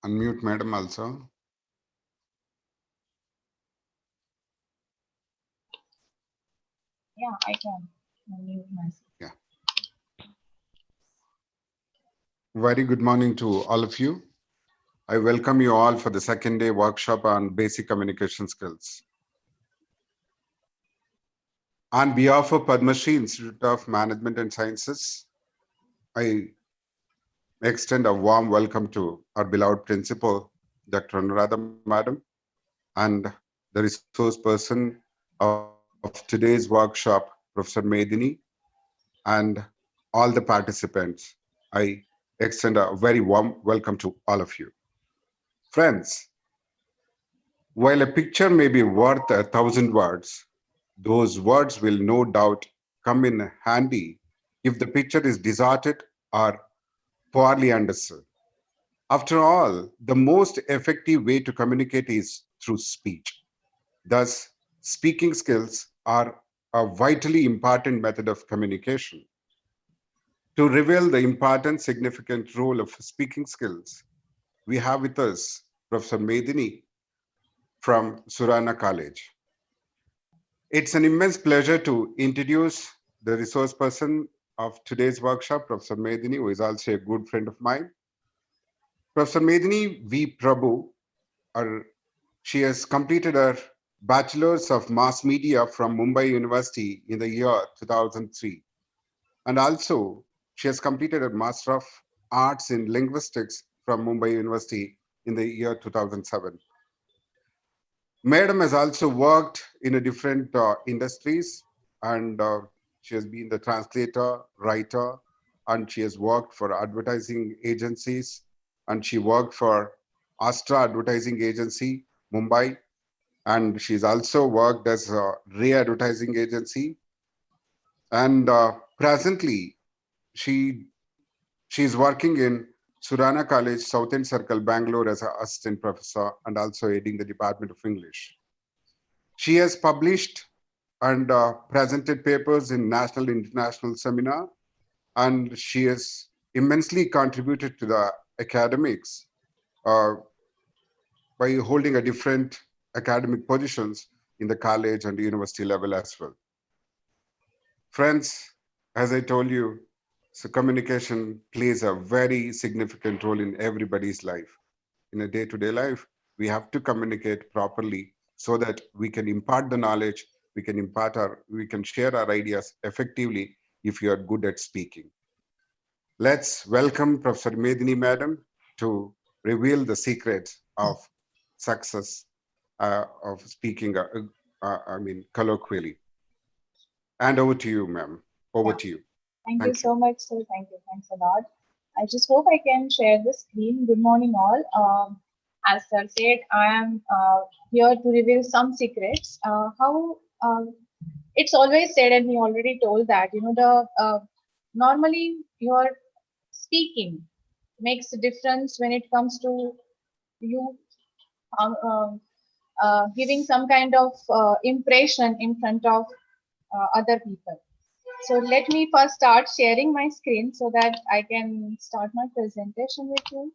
Unmute madam also. Yeah, I can unmute myself. Yeah. Very good morning to all of you. I welcome you all for the second day workshop on basic communication skills. On behalf of Padma Shri Institute of Management and Sciences, I extend a warm welcome to our beloved principal, Dr. Anuradha madam, and the resource person of today's workshop, Professor Medini, and all the participants. I extend a very warm welcome to all of you. Friends, while a picture may be worth 1,000 words, those words will no doubt come in handy if the picture is distorted or poorly understood. After all, the most effective way to communicate is through speech. Thus, speaking skills are a vitally important method of communication. To reveal the important, significant role of speaking skills, we have with us Professor Medini from Surana College. It's an immense pleasure to introduce the resource person of today's workshop, Professor Medini, who is also a good friend of mine. Professor Medini V. Prabhu, she has completed her Bachelor's of Mass Media from Mumbai University in the year 2003. And also, she has completed a Master of Arts in Linguistics from Mumbai University in the year 2007. Madam has also worked in a different industries, and she has been the translator, writer, and she has worked for advertising agencies, and she worked for Astra Advertising Agency, Mumbai, and she's also worked as a Ray Advertising Agency. And presently, she she's working in Surana College, South End Circle, Bangalore as an assistant professor and also heading the Department of English. She has published and presented papers in national and international seminar, and she has immensely contributed to the academics uh, by holding a different academic positions in the college and university level as well. Friends, as I told you, so communication plays a very significant role in everybody's life. In a day-to-day life, we have to communicate properly so that we can impart the knowledge, we can share our ideas effectively if you are good at speaking. Let's welcome Professor Medini Madam to reveal the secrets of success of speaking, colloquially. And over to you, ma'am. Over Yeah, to you. thank you Thank you. so much, sir. Thank you. Thanks a lot. I just hope I can share the screen. Good morning, all. As sir said, I am here to reveal some secrets. How it's always said, and he already told that the normally your speaking makes a difference when it comes to you um, um, giving some kind of impression in front of other people. So let me first start sharing my screen so that I can start my presentation with you.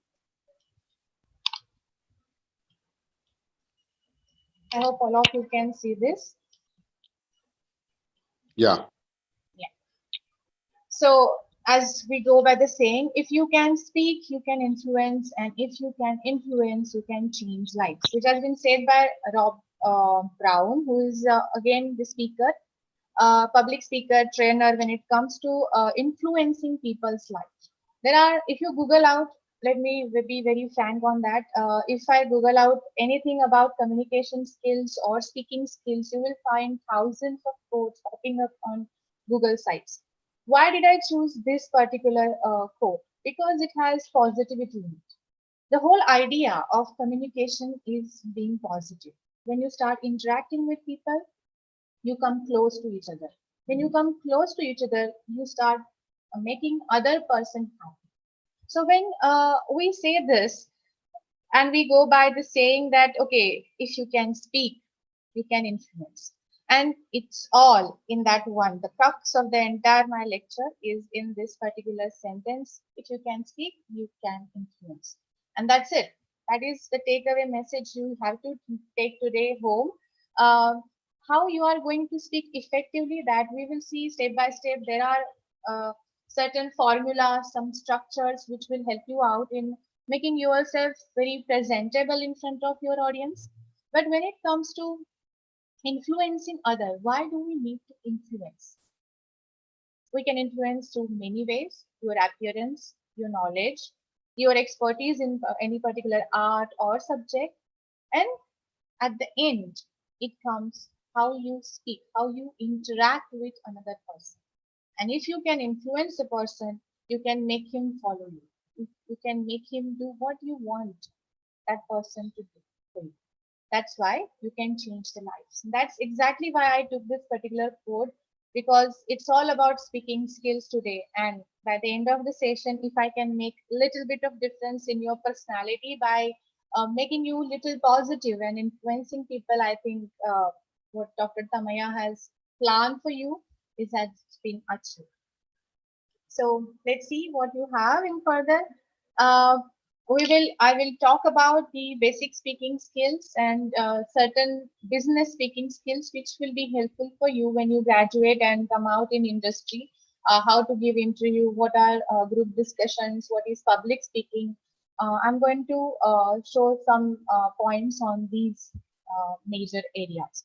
I hope all of you can see this. Yeah. Yeah. So as we go by the saying, if you can speak, you can influence, and if you can influence, you can change lives, which has been said by Rob Brown, who is again the speaker, public speaker, trainer when it comes to influencing people's lives. There are, if you Google out, let me be very frank on that. If I Google out anything about communication skills or speaking skills, you will find thousands of quotes popping up on Google sites. Why did I choose this particular quote? Because it has positivity in it. The whole idea of communication is being positive. When you start interacting with people, you come close to each other. When you come close to each other, you start making other person happy. So when we say this and we go by the saying that, okay, if you can speak, you can influence. And it's all in that one. The crux of the entire my lecture is in this particular sentence. If you can speak, you can influence. And that's it. That is the takeaway message you have to take today home. Uh, how you are going to speak effectively, that we will see step by step. There are uh, certain formulas, some structures which will help you out in making yourself very presentable in front of your audience. But when it comes to influencing other, why do we need to influence? We can influence through many ways: your appearance, your knowledge, your expertise in any particular art or subject. And at the end, it comes how you speak, how you interact with another person. And if you can influence the person, you can make him follow you. You can make him do what you want that person to do for you. That's why you can change the lives. That's exactly why I took this particular quote, because it's all about speaking skills today. And by the end of the session, if I can make little bit of difference in your personality by making you little positive and influencing people, I think what Dr. Tamaya has planned for you is has been achieved. So let's see what you have in further. Uh, I will talk about the basic speaking skills and certain business speaking skills which will be helpful for you when you graduate and come out in industry. How to give interview, what are group discussions, what is public speaking. I'm going to show some points on these major areas.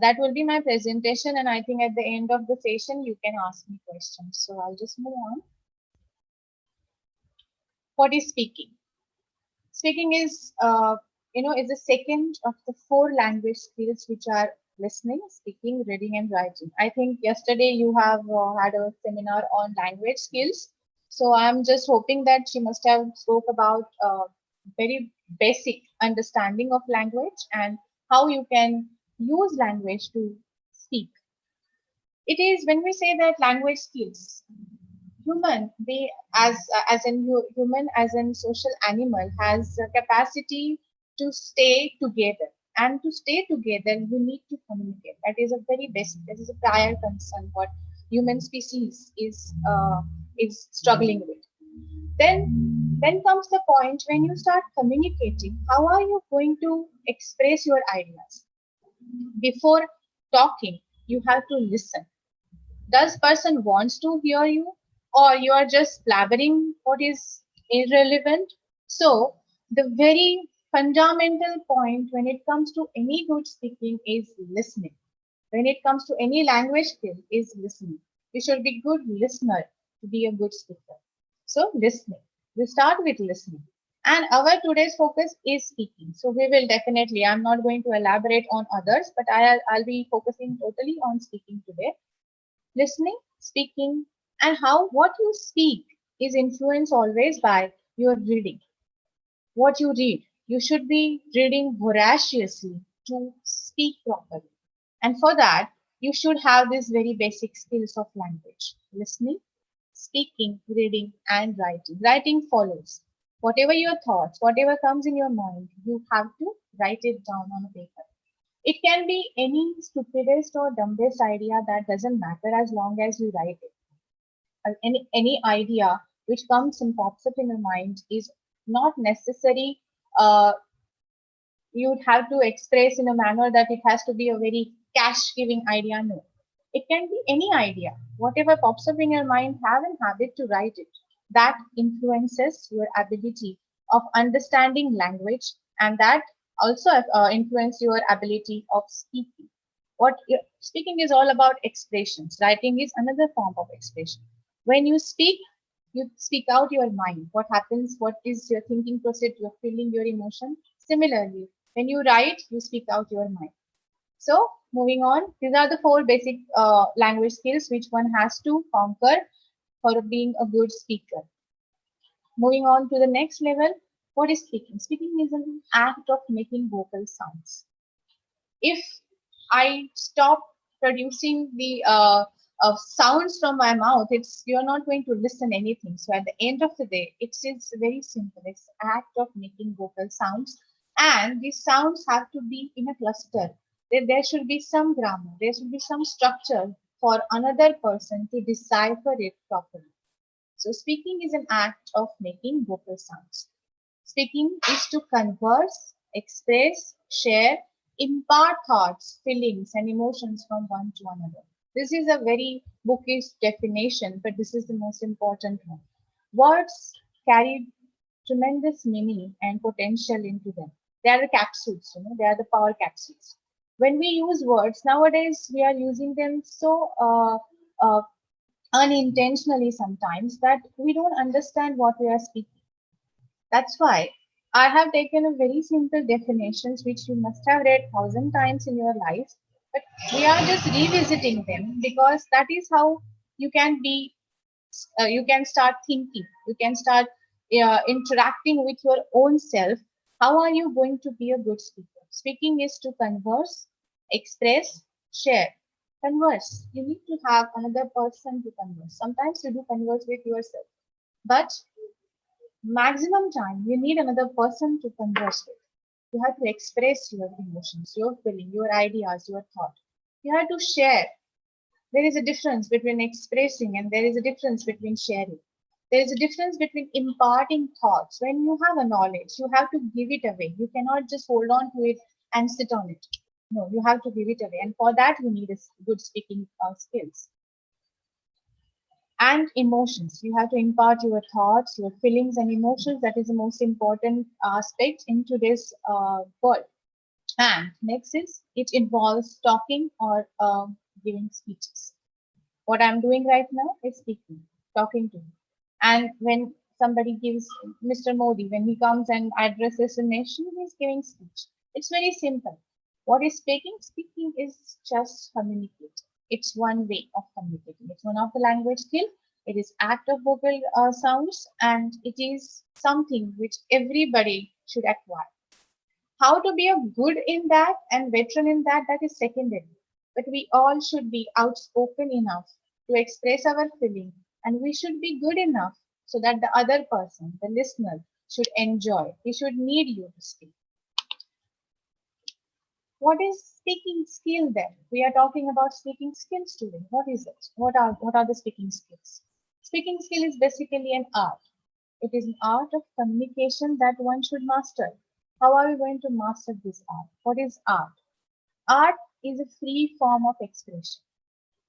That will be my presentation, and I think at the end of the session you can ask me questions. So I'll just move on. What is speaking? Speaking is, is the second of the four language skills which are listening, speaking, reading, and writing. I think yesterday you have had a seminar on language skills. So I'm just hoping that she must have spoke about very basic understanding of language and how you can use language to speak. It is when we say that language skills, human, they as in human as in social animal has a capacity to stay together, and to stay together you need to communicate. That is a very basic, that is a prior concern what human species is struggling with. Then comes the point when you start communicating, how are you going to express your ideas? Before talking, you have to listen. Does person wants to hear you, or you are just blabbering what is irrelevant? So the very fundamental point when it comes to any good speaking is listening. When it comes to any language skill is listening. You should be good listener to be a good speaker. So listening, we start with listening, and our today's focus is speaking. So we will definitely, I'm not going to elaborate on others, but I'll be focusing totally on speaking today. Listening, speaking, and how what you speak is influenced always by your reading. What you read, you should be reading voraciously to speak properly. And for that, you should have these very basic skills of language: listening, speaking, reading, and writing. Writing follows. Whatever your thoughts, whatever comes in your mind, you have to write it down on a paper. It can be any stupidest or dumbest idea, that doesn't matter as long as you write it. Any idea which comes and pops up in your mind is not necessary. You'd have to express in a manner that it has to be a very cash giving idea. No. It can be any idea. Whatever pops up in your mind, have a habit to write it. That influences your ability of understanding language, and that also influence your ability of speaking. Speaking is all about expressions. Writing is another form of expression. When you speak out your mind. What happens? What is your thinking process? Your feeling, your emotion. Similarly, when you write, you speak out your mind. So, moving on, these are the four basic language skills which one has to conquer for being a good speaker. Moving on to the next level, what is speaking? Speaking is an act of making vocal sounds. If I stop producing the sounds from my mouth, it's you're not going to listen anything. So at the end of the day, it's very simple. It's act of making vocal sounds, and these sounds have to be in a cluster. There should be some grammar. There should be some structure for another person to decipher it properly. So speaking is an act of making vocal sounds. Speaking is to converse, express, share, impart thoughts, feelings, and emotions from one to another. This is a very bookish definition, but this is the most important one. Words carry tremendous meaning and potential into them. They are the capsules, they are the power capsules. When we use words nowadays, we are using them so unintentionally sometimes that we don't understand what we are speaking. That's why I have taken a very simple definitions which you must have read 1,000 times in your life, but we are just revisiting them because that is how you can be, you can start thinking, you can start interacting with your own self. How are you going to be a good speaker? Speaking is to converse, express, share. Converse. You need to have another person to converse. Sometimes you do converse with yourself, but maximum time you need another person to converse with. You have to express your emotions, your feeling, your ideas, your thought. You have to share. There is a difference between expressing and there is a difference between sharing. There is a difference between imparting thoughts. When you have a knowledge, you have to give it away. You cannot just hold on to it and sit on it. No, you have to give it away. And for that, you need a good speaking skills and emotions. You have to impart your thoughts, your feelings, and emotions. That is the most important aspect in today's world. And next is it involves talking or giving speeches. What I'm doing right now is speaking, talking to you. And when somebody gives Mr. Modi, when he comes and addresses the nation, he's giving speech. It's very simple. What is speaking? Speaking is just communicate. It's one way of communicating. It's one of the language skill. It is act of vocal sounds, and it is something which everybody should acquire. How to be a good in that and veteran in that, that is secondary. But we all should be outspoken enough to express our feeling, and we should be good enough so that the other person, the listener, should enjoy. He should need you to speak. What is speaking skill then? We are talking about speaking skills today. What is it? What are the speaking skills? Speaking skill is basically an art. It is an art of communication that one should master. How are we going to master this art? What is art? Art is a free form of expression.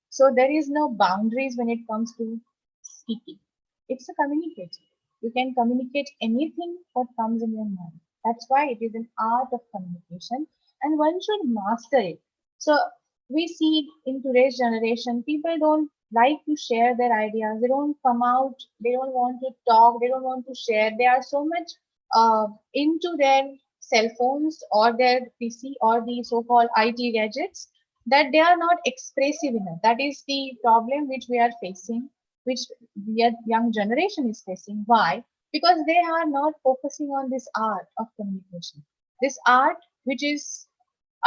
So there is no boundaries when it comes to speaking. It's a communication. You can communicate anything what comes in your mind. That's why it is an art of communication and one should master it. So we see in today's generation, people don't like to share their ideas. They don't come out. They don't want to talk. They don't want to share. They are so much into their cell phones or their PC or the so-called IT gadgets that they are not expressive enough. That is the problem which we are facing, which the young generation is facing. Why? Because they are not focusing on this art of communication. This art, which is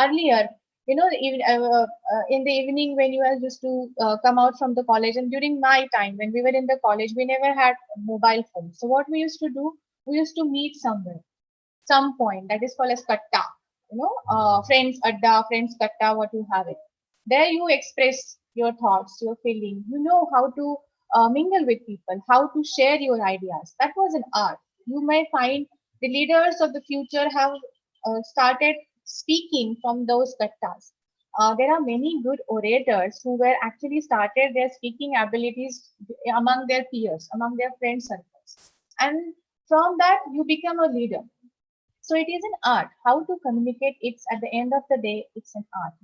earlier, in the evening when you are used to come out from the college, and during my time when we were in the college, we never had mobile phones. So what we used to do, we used to meet somewhere, some point that is called as katta, friends adda, friends katta, what you have it. There you express your thoughts, your feeling. You know how to mingle with people, how to share your ideas. That was an art. You may find the leaders of the future have started speaking from those kattas. There are many good orators who were actually started their speaking abilities among their peers, among their friend circles. And from that, you become a leader. So it is an art. How to communicate, it's at the end of the day, it's an art.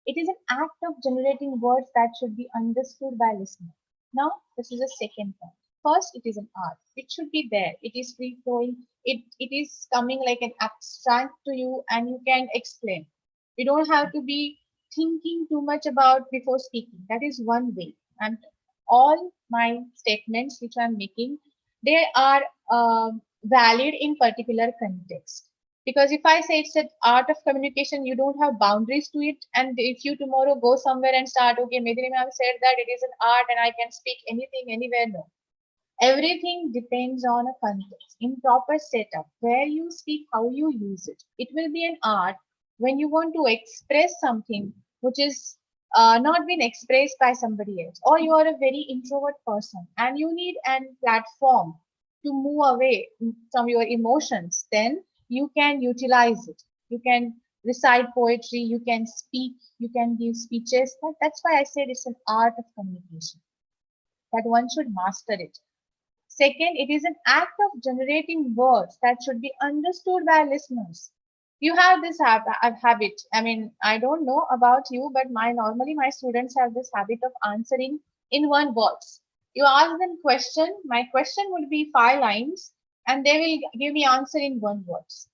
It is an act of generating words that should be understood by listener. Now, this is a second point. First, it is an art. It should be there. It is free flowing. It is coming like an abstract to you and you can explain. You don't have to be thinking too much about before speaking. That is one way. And all my statements which I'm making, they are valid in particular context. Because if I say it's an art of communication, you don't have boundaries to it. And if you tomorrow go somewhere and start, okay, Medini ma'am said that it is an art and I can speak anything, anywhere, no. Everything depends on a context. In proper setup, where you speak, how you use it. It will be an art when you want to express something which is not been expressed by somebody else, or you are a very introvert person and you need an platform to move away from your emotions, then you can utilize it. You can recite poetry, you can speak, you can give speeches. That's why I said it's an art of communication, that one should master it. Second, it is an act of generating words that should be understood by listeners. You have this habit. I mean, I don't know about you, but normally my students have this habit of answering in one words. You ask them question, my question would be 5 lines, and they will give me answer in one words.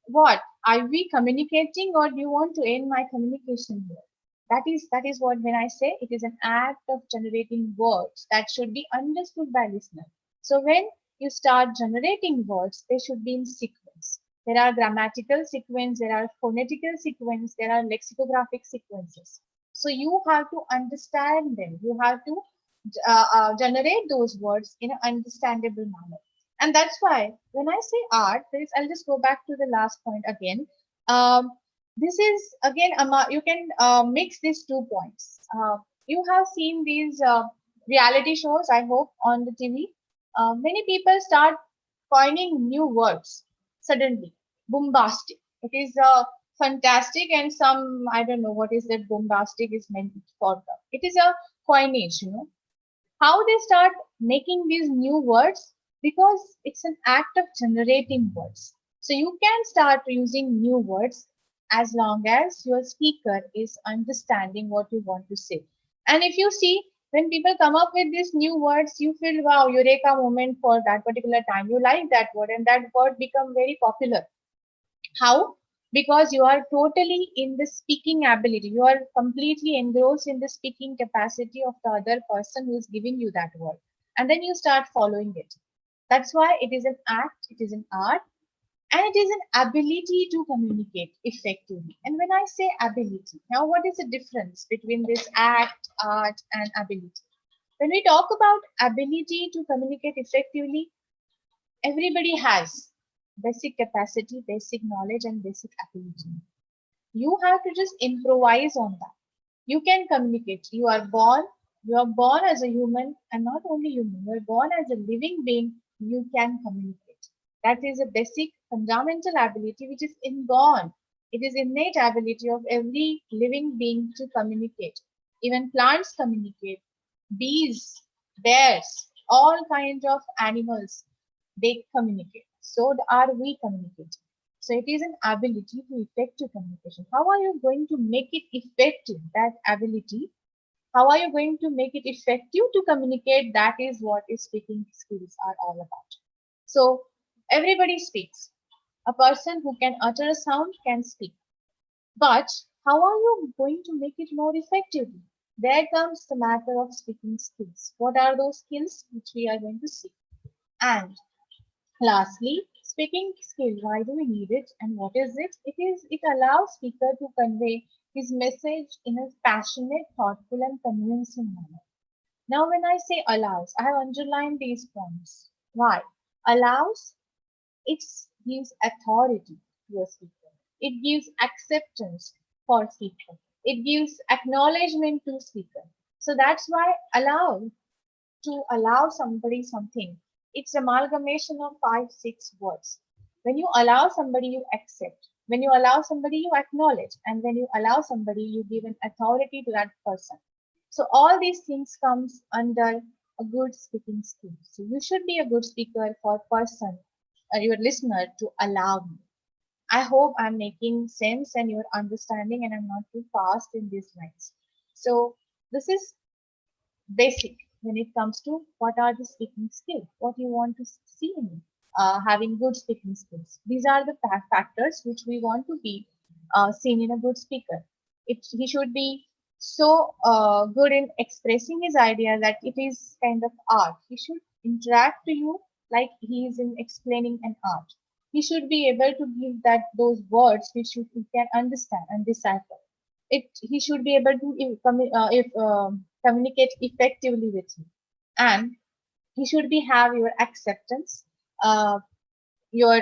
What are we communicating, or do you want to end my communication here? That is what, when I say it is an act of generating words that should be understood by listener. So when you start generating words, they should be in sequence. There are grammatical sequence, there are phonetical sequence, there are lexicographic sequences. So you have to understand them, you have to generate those words in an understandable manner. And that's why when I say art, I'll just go back to the last point again. Um, this is again, you can mix these 2 points. You have seen these reality shows, I hope, on the TV. Many people start coining new words suddenly. Bombastic. It is fantastic, and some, I don't know what is that bombastic is meant for. It is a coinage, how they start making these new words, because it's an act of generating words. So you can start using new words as long as your speaker is understanding what you want to say. And if you see, when people come up with these new words, you feel wow, eureka moment for that particular time. You like that word, and that word become very popular. How? Because you are totally in the speaking ability. You are completely engrossed in the speaking capacity of the other person who is giving you that word. And then you start following it. That's why it is an act, it is an art, and it is an ability to communicate effectively. And when I say ability, now what is the difference between this act, art, and ability? When we talk about ability to communicate effectively, everybody has basic capacity, basic knowledge, and basic ability. You have to just improvise on that. You can communicate. You are born as a human, and not only human, you are born as a living being, you can communicate. That is a basic fundamental ability which is inborn. It is innate ability of every living being to communicate. Even plants communicate, bees, bears, all kinds of animals, they communicate. So are we communicating. So it is an ability to effective communication. How are you going to make it effective, that ability? How are you going to make it effective to communicate? That is what is speaking skills are all about. So everybody speaks. A person who can utter a sound can speak. But how are you going to make it more effectively? There comes the matter of speaking skills. What are those skills which we are going to see? And lastly, speaking skill. Why do we need it, and what is it? It allows speaker to convey his message in a passionate, thoughtful, and convincing manner. Now, when I say allows, I have underlined these points. Why? Allows, it gives authority to a speaker. It gives acceptance for speaker. It gives acknowledgement to speaker. So that's why allow somebody something, it's amalgamation of 5 6 words. When you allow somebody, you accept. When you allow somebody, you acknowledge. And when you allow somebody, you give an authority to that person. So all these things comes under a good speaking skill. So you should be a good speaker for person, your listener, to allow me. I hope I'm making sense and you're understanding, and I'm not too fast in these lines. So this is basic when it comes to what are the speaking skills, what you want to see in having good speaking skills. These are the factors which we want to be seen in a good speaker. He should be so good in expressing his idea that it is kind of art. He should interact to you like he is in explaining an art. He should be able to give that those words which you can understand and decipher. He should be able to communicate effectively with you, and he should be have your acceptance, uh, your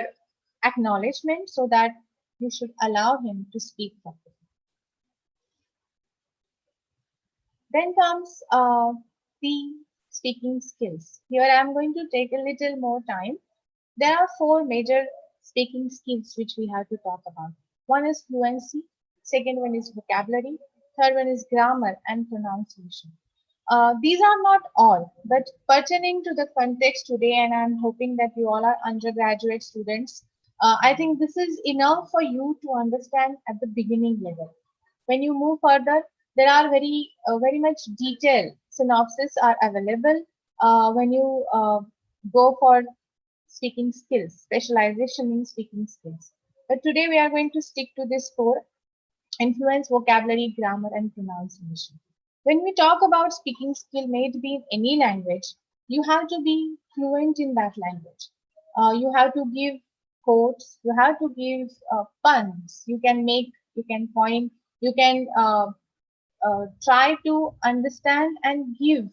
acknowledgement, so that you should allow him to speak properly. Then comes the speaking skills. Here I am going to take a little more time. There are four major speaking skills which we have to talk about. One is fluency, second one is vocabulary, third one is grammar and pronunciation. These are not all, but pertaining to the context today, and I'm hoping that you all are undergraduate students. I think this is enough for you to understand at the beginning level. When you move further, there are very much detailed synopsis are available when you go for speaking skills, specialization in speaking skills. But today we are going to stick to this four: influence, vocabulary, grammar, and pronunciation. When we talk about speaking skill, may it be in any language, you have to be fluent in that language. You have to give quotes, you have to give puns, you can coin, you can try to understand and give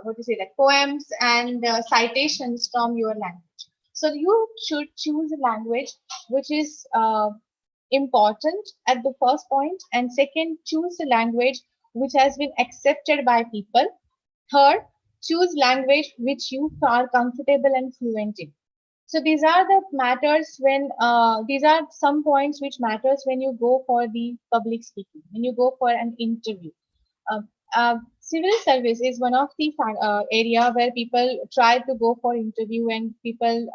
what to say, like poems and citations from your language. So you should choose a language which is important at the first point, and second, choose a language which has been accepted by people. Third, choose language which you are comfortable and fluent in. So these are the matters when these are some points which matters when you go for the public speaking, when you go for an interview. uh, Civil service is one of the area where people try to go for interview and people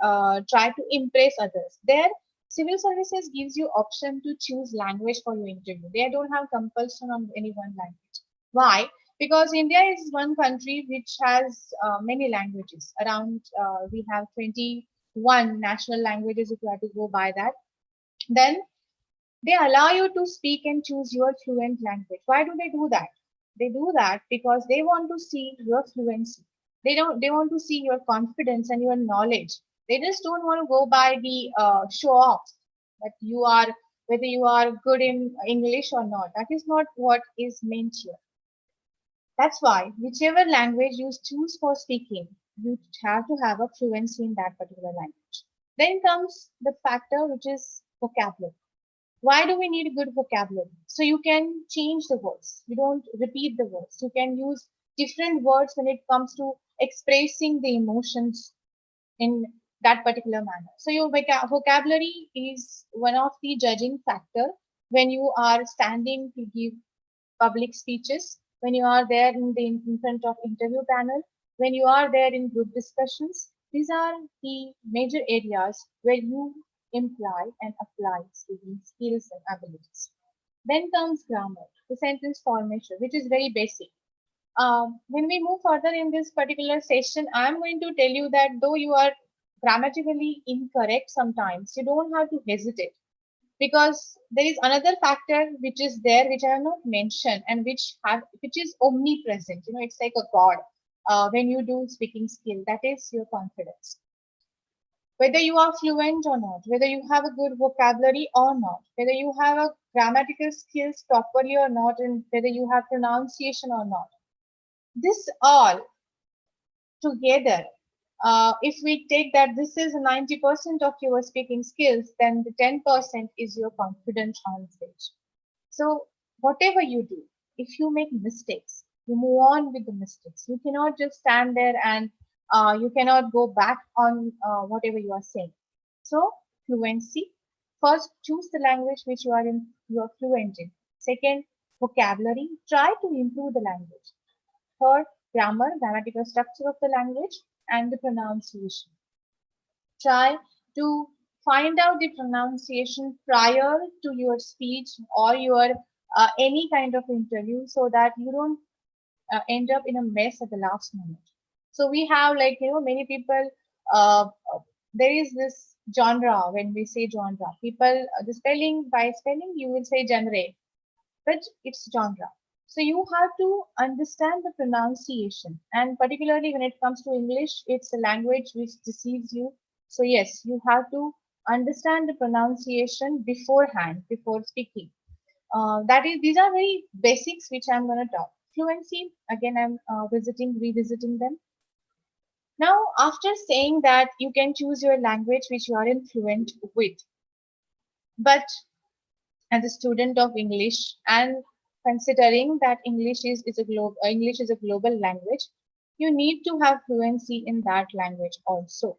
try to impress others. There, civil services gives you option to choose language for your interview. They don't have compulsion on any one language. Why? Because India is one country which has many languages. Around we have 21 national languages if you have to go by that. Then they allow you to speak and choose your fluent language. Why do they do that? They do that because they want to see your fluency. They want to see your confidence and your knowledge. They just don't want to go by the show off that you are, whether you are good in English or not. That is not what is meant here. That's why whichever language you choose for speaking, you have to have a fluency in that particular language. Then comes the factor which is vocabulary. Why do we need good vocabulary? So you can change the words. You don't repeat the words. You can use different words when it comes to expressing the emotions in that particular manner. So your vocabulary is one of the judging factor when you are standing to give public speeches, when you are there in front of interview panel, when you are there in group discussions. These are the major areas where you imply and apply speaking skills and abilities. Then comes grammar, the sentence formation, which is very basic. When we move further in this particular session, I'm going to tell you that though you are grammatically incorrect sometimes, you don't have to hesitate, because there is another factor which is there which I have not mentioned and which is omnipresent. You know, it's like a god when you do speaking skill. That is your confidence. Whether you are fluent or not, whether you have a good vocabulary or not, whether you have a grammatical skills properly or not, and whether you have pronunciation or not, this all together, if we take that this is 90% of your speaking skills, then the 10% is your confidence on stage. So whatever you do, if you make mistakes, you move on with the mistakes. You cannot just stand there and you cannot go back on whatever you are saying. So fluency, first choose the language which you are fluent in. Second, vocabulary, try to improve the language. Third, grammar, grammatical structure of the language, and the pronunciation. Try to find out the pronunciation prior to your speech or your any kind of interview, so that you don't end up in a mess at the last moment. So we have, like, you know, many people, there is this genre. When we say genre, people, the spelling, by spelling you will say genre, but it's genre. So you have to understand the pronunciation, and particularly when it comes to English, it's a language which deceives you. So yes, you have to understand the pronunciation beforehand, before speaking. That is, these are very basics which I'm going to talk. Fluency, again, I'm revisiting them. Now, after saying that you can choose your language which you are fluent with, but as a student of English, and considering that English is a global language, You need to have fluency in that language also.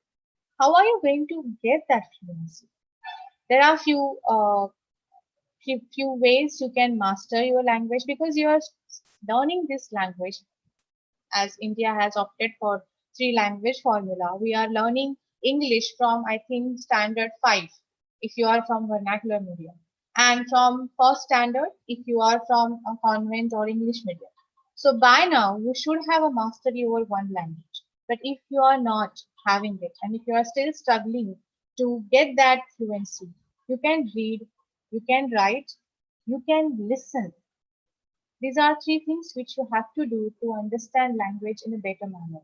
How are you going to get that fluency? There are few ways you can master your language because you are learning this language as India has opted for three language formula. We are learning English from I think standard 5 if you are from vernacular medium, and from first standard if you are from a convent or English medium. So by now you should have a mastery over one language. But if you are not having it and if you are still struggling to get that fluency, you can read, you can write, you can listen. These are three things which you have to do to understand language in a better manner.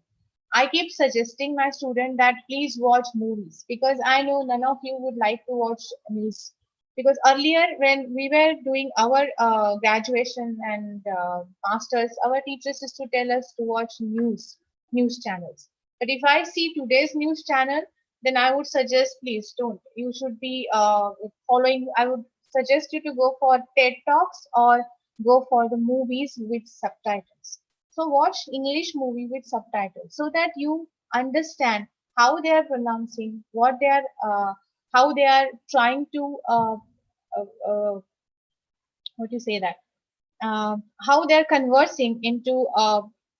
I keep suggesting my student that please watch movies because I know none of you would like to watch news. Because earlier, when we were doing our graduation and masters, our teachers used to tell us to watch news channels. But if I see today's news channel, then I would suggest please don't. You should be following. I would suggest you to go for TED talks or go for the movies with subtitles. So watch English movie with subtitles so that you understand how they are pronouncing, how they are trying to, what do you say that, how they're conversing into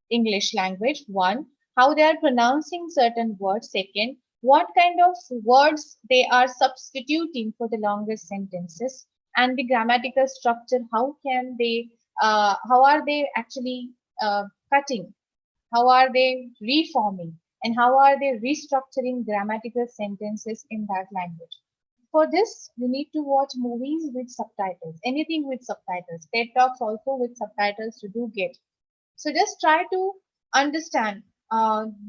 English language. One, how they are pronouncing certain words. Second, what kind of words they are substituting for the longer sentences, and the grammatical structure. How are they actually cutting? How are they reforming? And how are they restructuring grammatical sentences in that language? For this, you need to watch movies with subtitles, anything with subtitles. TED Talks also with subtitles to do get. So just try to understand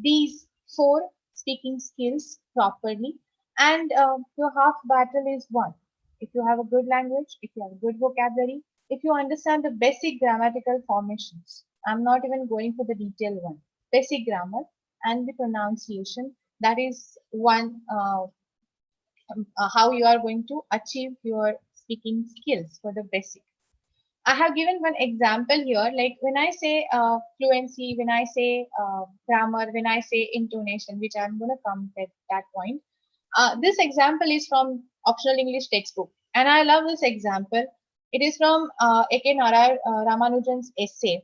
these four speaking skills properly, and your half battle is won. If you have a good language, if you have a good vocabulary, if you understand the basic grammatical formations, I'm not even going for the detailed one, basic grammar and the pronunciation, that is one how you are going to achieve your speaking skills for the basic. I have given one example here, like when I say fluency, when I say grammar, when I say intonation, which I'm going to come at that point. This example is from optional English textbook, and I love this example. It is from A.K. Ramanujan's essay,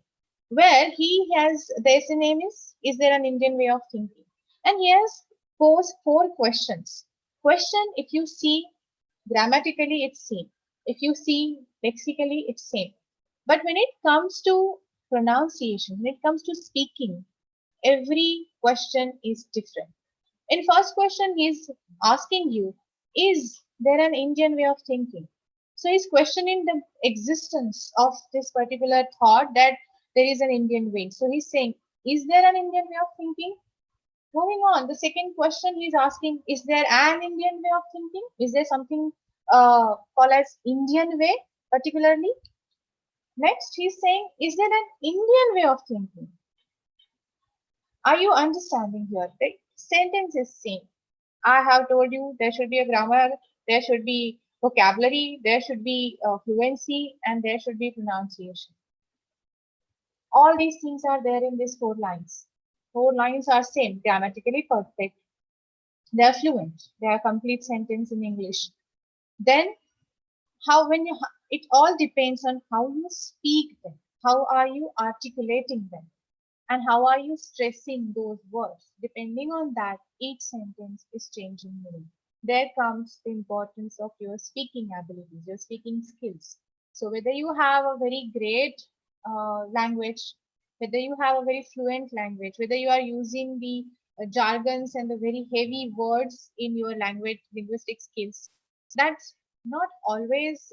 where he has, the essay name is there an Indian way of thinking? And he has posed four questions. Question, if you see grammatically, it's same. If you see lexically, it's same. But when it comes to pronunciation, when it comes to speaking, every question is different. In first question, he's asking you, is there an Indian way of thinking? So he's questioning the existence of this particular thought that there is an Indian way. So he's saying, is there an Indian way of thinking? Moving on, the second question he's asking, is there an Indian way of thinking? Is there something called as Indian way particularly? Next, he's saying, is there an Indian way of thinking? Are you understanding here? The sentence is same. I have told you there should be a grammar, there should be vocabulary, there should be fluency, and there should be pronunciation. All these things are there in these four lines. Four lines are same, grammatically perfect. They are fluent. They are complete sentence in English. Then how when you it all depends on how you speak them. How are you articulating them? And how are you stressing those words? Depending on that, each sentence is changing meaning. There comes the importance of your speaking abilities, your speaking skills. So whether you have a very great language, whether you have a very fluent language, whether you are using the jargons and the very heavy words in your language linguistic skills, that's not always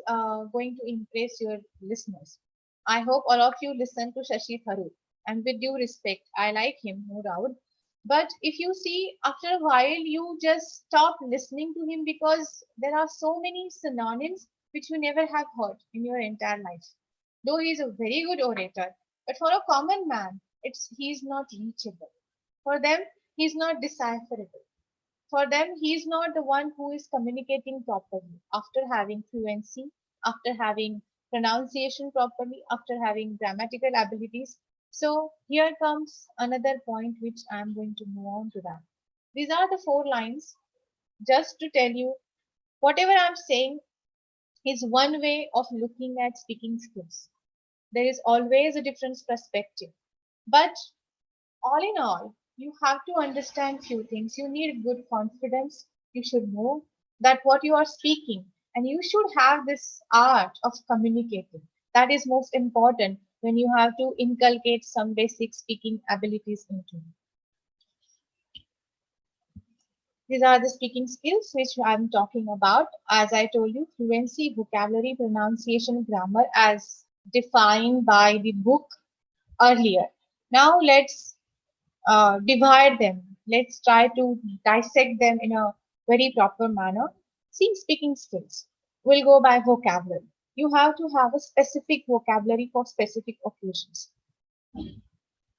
going to impress your listeners. I hope all of you listen to Shashi Tharoor, and with due respect, I like him, no doubt. But if you see, after a while, you just stop listening to him because there are so many synonyms which you never have heard in your entire life. Though he is a very good orator, but for a common man, he is not reachable. For them, he is not decipherable. For them, he is not the one who is communicating properly after having fluency, after having pronunciation properly, after having grammatical abilities. So here comes another point which I'm going to move on to that. These are the 4 lines just to tell you whatever I'm saying is one way of looking at speaking skills. There is always a different perspective. But all in all, you have to understand few things. You need good confidence. You should know that what you are speaking, and you should have this art of communicating. That is most important when you have to inculcate some basic speaking abilities into you. These are the speaking skills which I'm talking about. As I told you, fluency, vocabulary, pronunciation, grammar as defined by the book earlier. Now let's divide them. Let's try to dissect them in a very proper manner. See, speaking skills. We'll go by vocabulary. You have to have a specific vocabulary for specific occasions.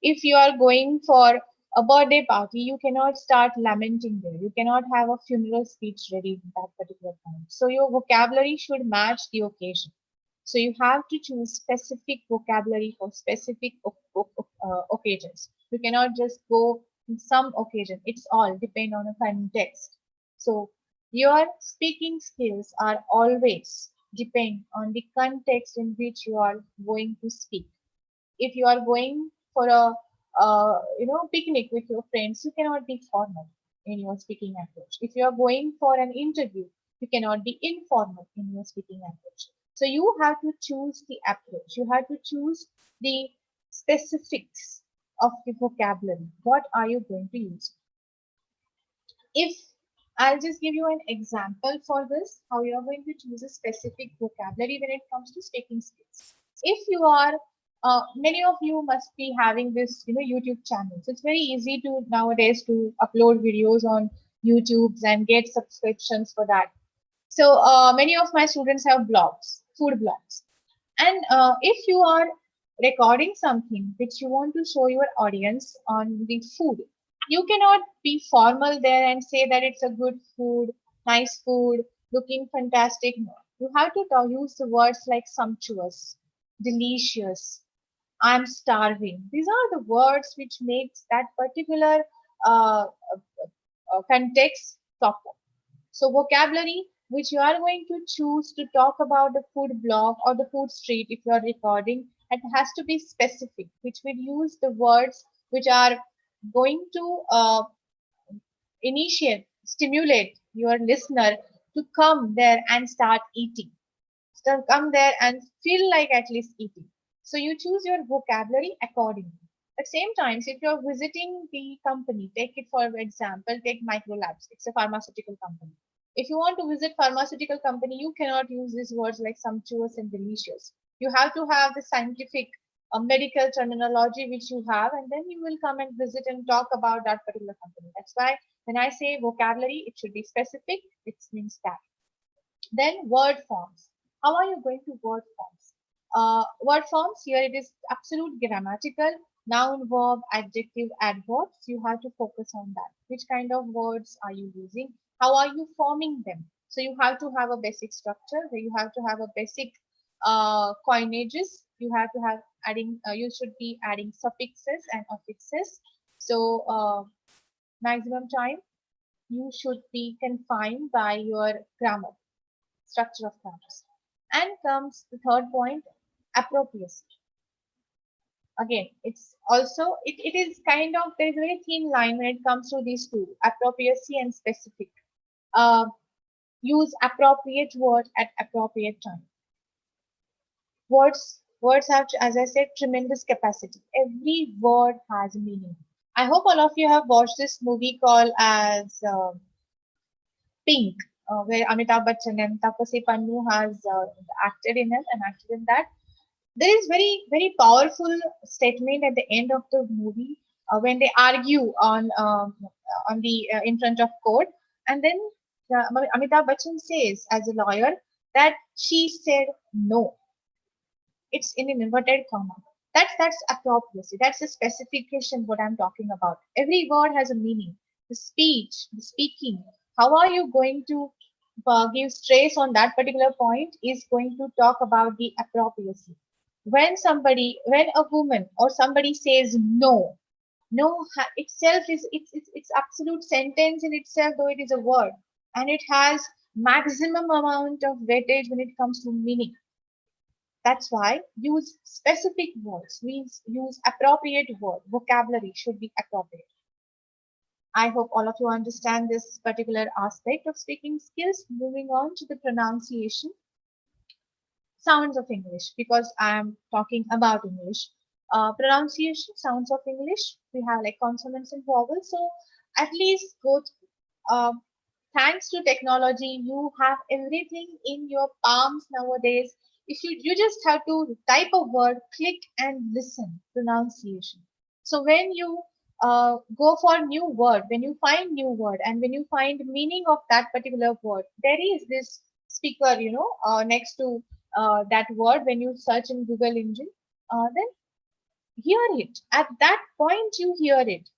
If you are going for a birthday party, you cannot start lamenting there. You cannot have a funeral speech ready at that particular time. So your vocabulary should match the occasion. So you have to choose specific vocabulary for specific occasions. You cannot just go in some occasion. It's all depend on a context. So your speaking skills are always depend on the context in which you are going to speak. If you are going for a picnic with your friends, you cannot be formal in your speaking approach. If you are going for an interview, you cannot be informal in your speaking approach. So you have to choose the approach. You have to choose the specifics of the vocabulary. What are you going to use? If I'll just give you an example for this, how you're going to choose a specific vocabulary when it comes to speaking skills. If you are, many of you must be having this, YouTube channels. It's very easy to nowadays to upload videos on YouTube and get subscriptions for that. So many of my students have blogs, food blogs. And if you are recording something which you want to show your audience on the food, you cannot be formal there and say that it's a good food, nice food, looking fantastic. No. You have to use the words like sumptuous, delicious, I'm starving. These are the words which makes that particular context proper. So vocabulary which you are going to choose to talk about the food blog or the food street if you are recording, it has to be specific, which will use the words which are going to stimulate your listener to come there and start eating. So come there and feel like at least eating. So you choose your vocabulary accordingly. At the same time, if you're visiting the company, take it for example, take Microlabs. It's a pharmaceutical company. If you want to visit pharmaceutical company, you cannot use these words like sumptuous and delicious. You have to have the scientific medical terminology which you have, and then you will come and visit and talk about that particular company. That's why when I say vocabulary, it should be specific. It means that. Then word forms. How are you going to word forms? Word forms here it is absolute grammatical, noun, verb, adjective, adverbs. You have to focus on that. Which kind of words are you using? How are you forming them? So you have to have a basic structure where you have to have a basic coinages. You have to have adding. You should be adding suffixes and affixes. So maximum time you should be confined by your grammar structure of grammars. And comes the third point, appropriacy. Again, it's also, it is kind of, there is a very thin line when it comes to these two, appropriacy and specific. Uh, use appropriate word at appropriate time. Words have, as I said, tremendous capacity. Every word has meaning. I hope all of you have watched this movie called as Pink, where Amitabh Bachchan and Tapasi Pannu has acted in it and acted in that. There is very powerful statement at the end of the movie when they argue on the in front of court, and then Amitabh Bachchan says as a lawyer that she said no. It's in an inverted comma. That's appropriacy. That's the specification what I'm talking about. Every word has a meaning. The speech, the speaking. How are you going to give stress on that particular point is going to talk about the appropriacy. When a woman or somebody says no, no itself is it's absolute sentence in itself, though it is a word, and it has maximum amount of weightage when it comes to meaning. That's why use specific words, means use appropriate word. Vocabulary should be appropriate. I hope all of you understand this particular aspect of speaking skills. Moving on to the pronunciation, sounds of English, because I am talking about English. Pronunciation, sounds of English. We have like consonants and vowels. So at least go. Uh, Thanks to technology, you have everything in your palms nowadays. If you just have to type a word, click and listen. Pronunciation. So when you go for new word, when you find new word, and when you find meaning of that particular word, there is this speaker, next to that word. When you search in Google engine, then hear it. At that point, you hear it.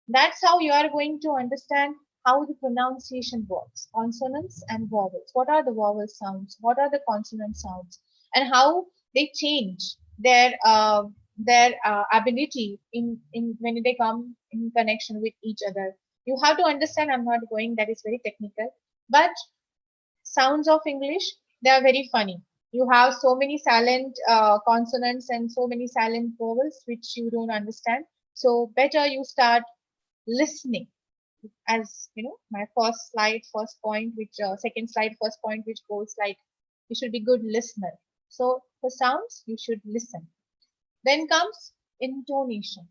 That's how you are going to understand how the pronunciation works. Consonants and vowels. What are the vowel sounds? What are the consonant sounds? And how they change their ability in when they come in connection with each other. You have to understand. I'm not going. That is very technical, but sounds of English, they are very funny. You have so many silent consonants and so many silent vowels which you don't understand. So better you start listening. As you know, my first slide, first point, which second slide, first point, which goes like you should be good listener. So for sounds, you should listen. Then comes intonation.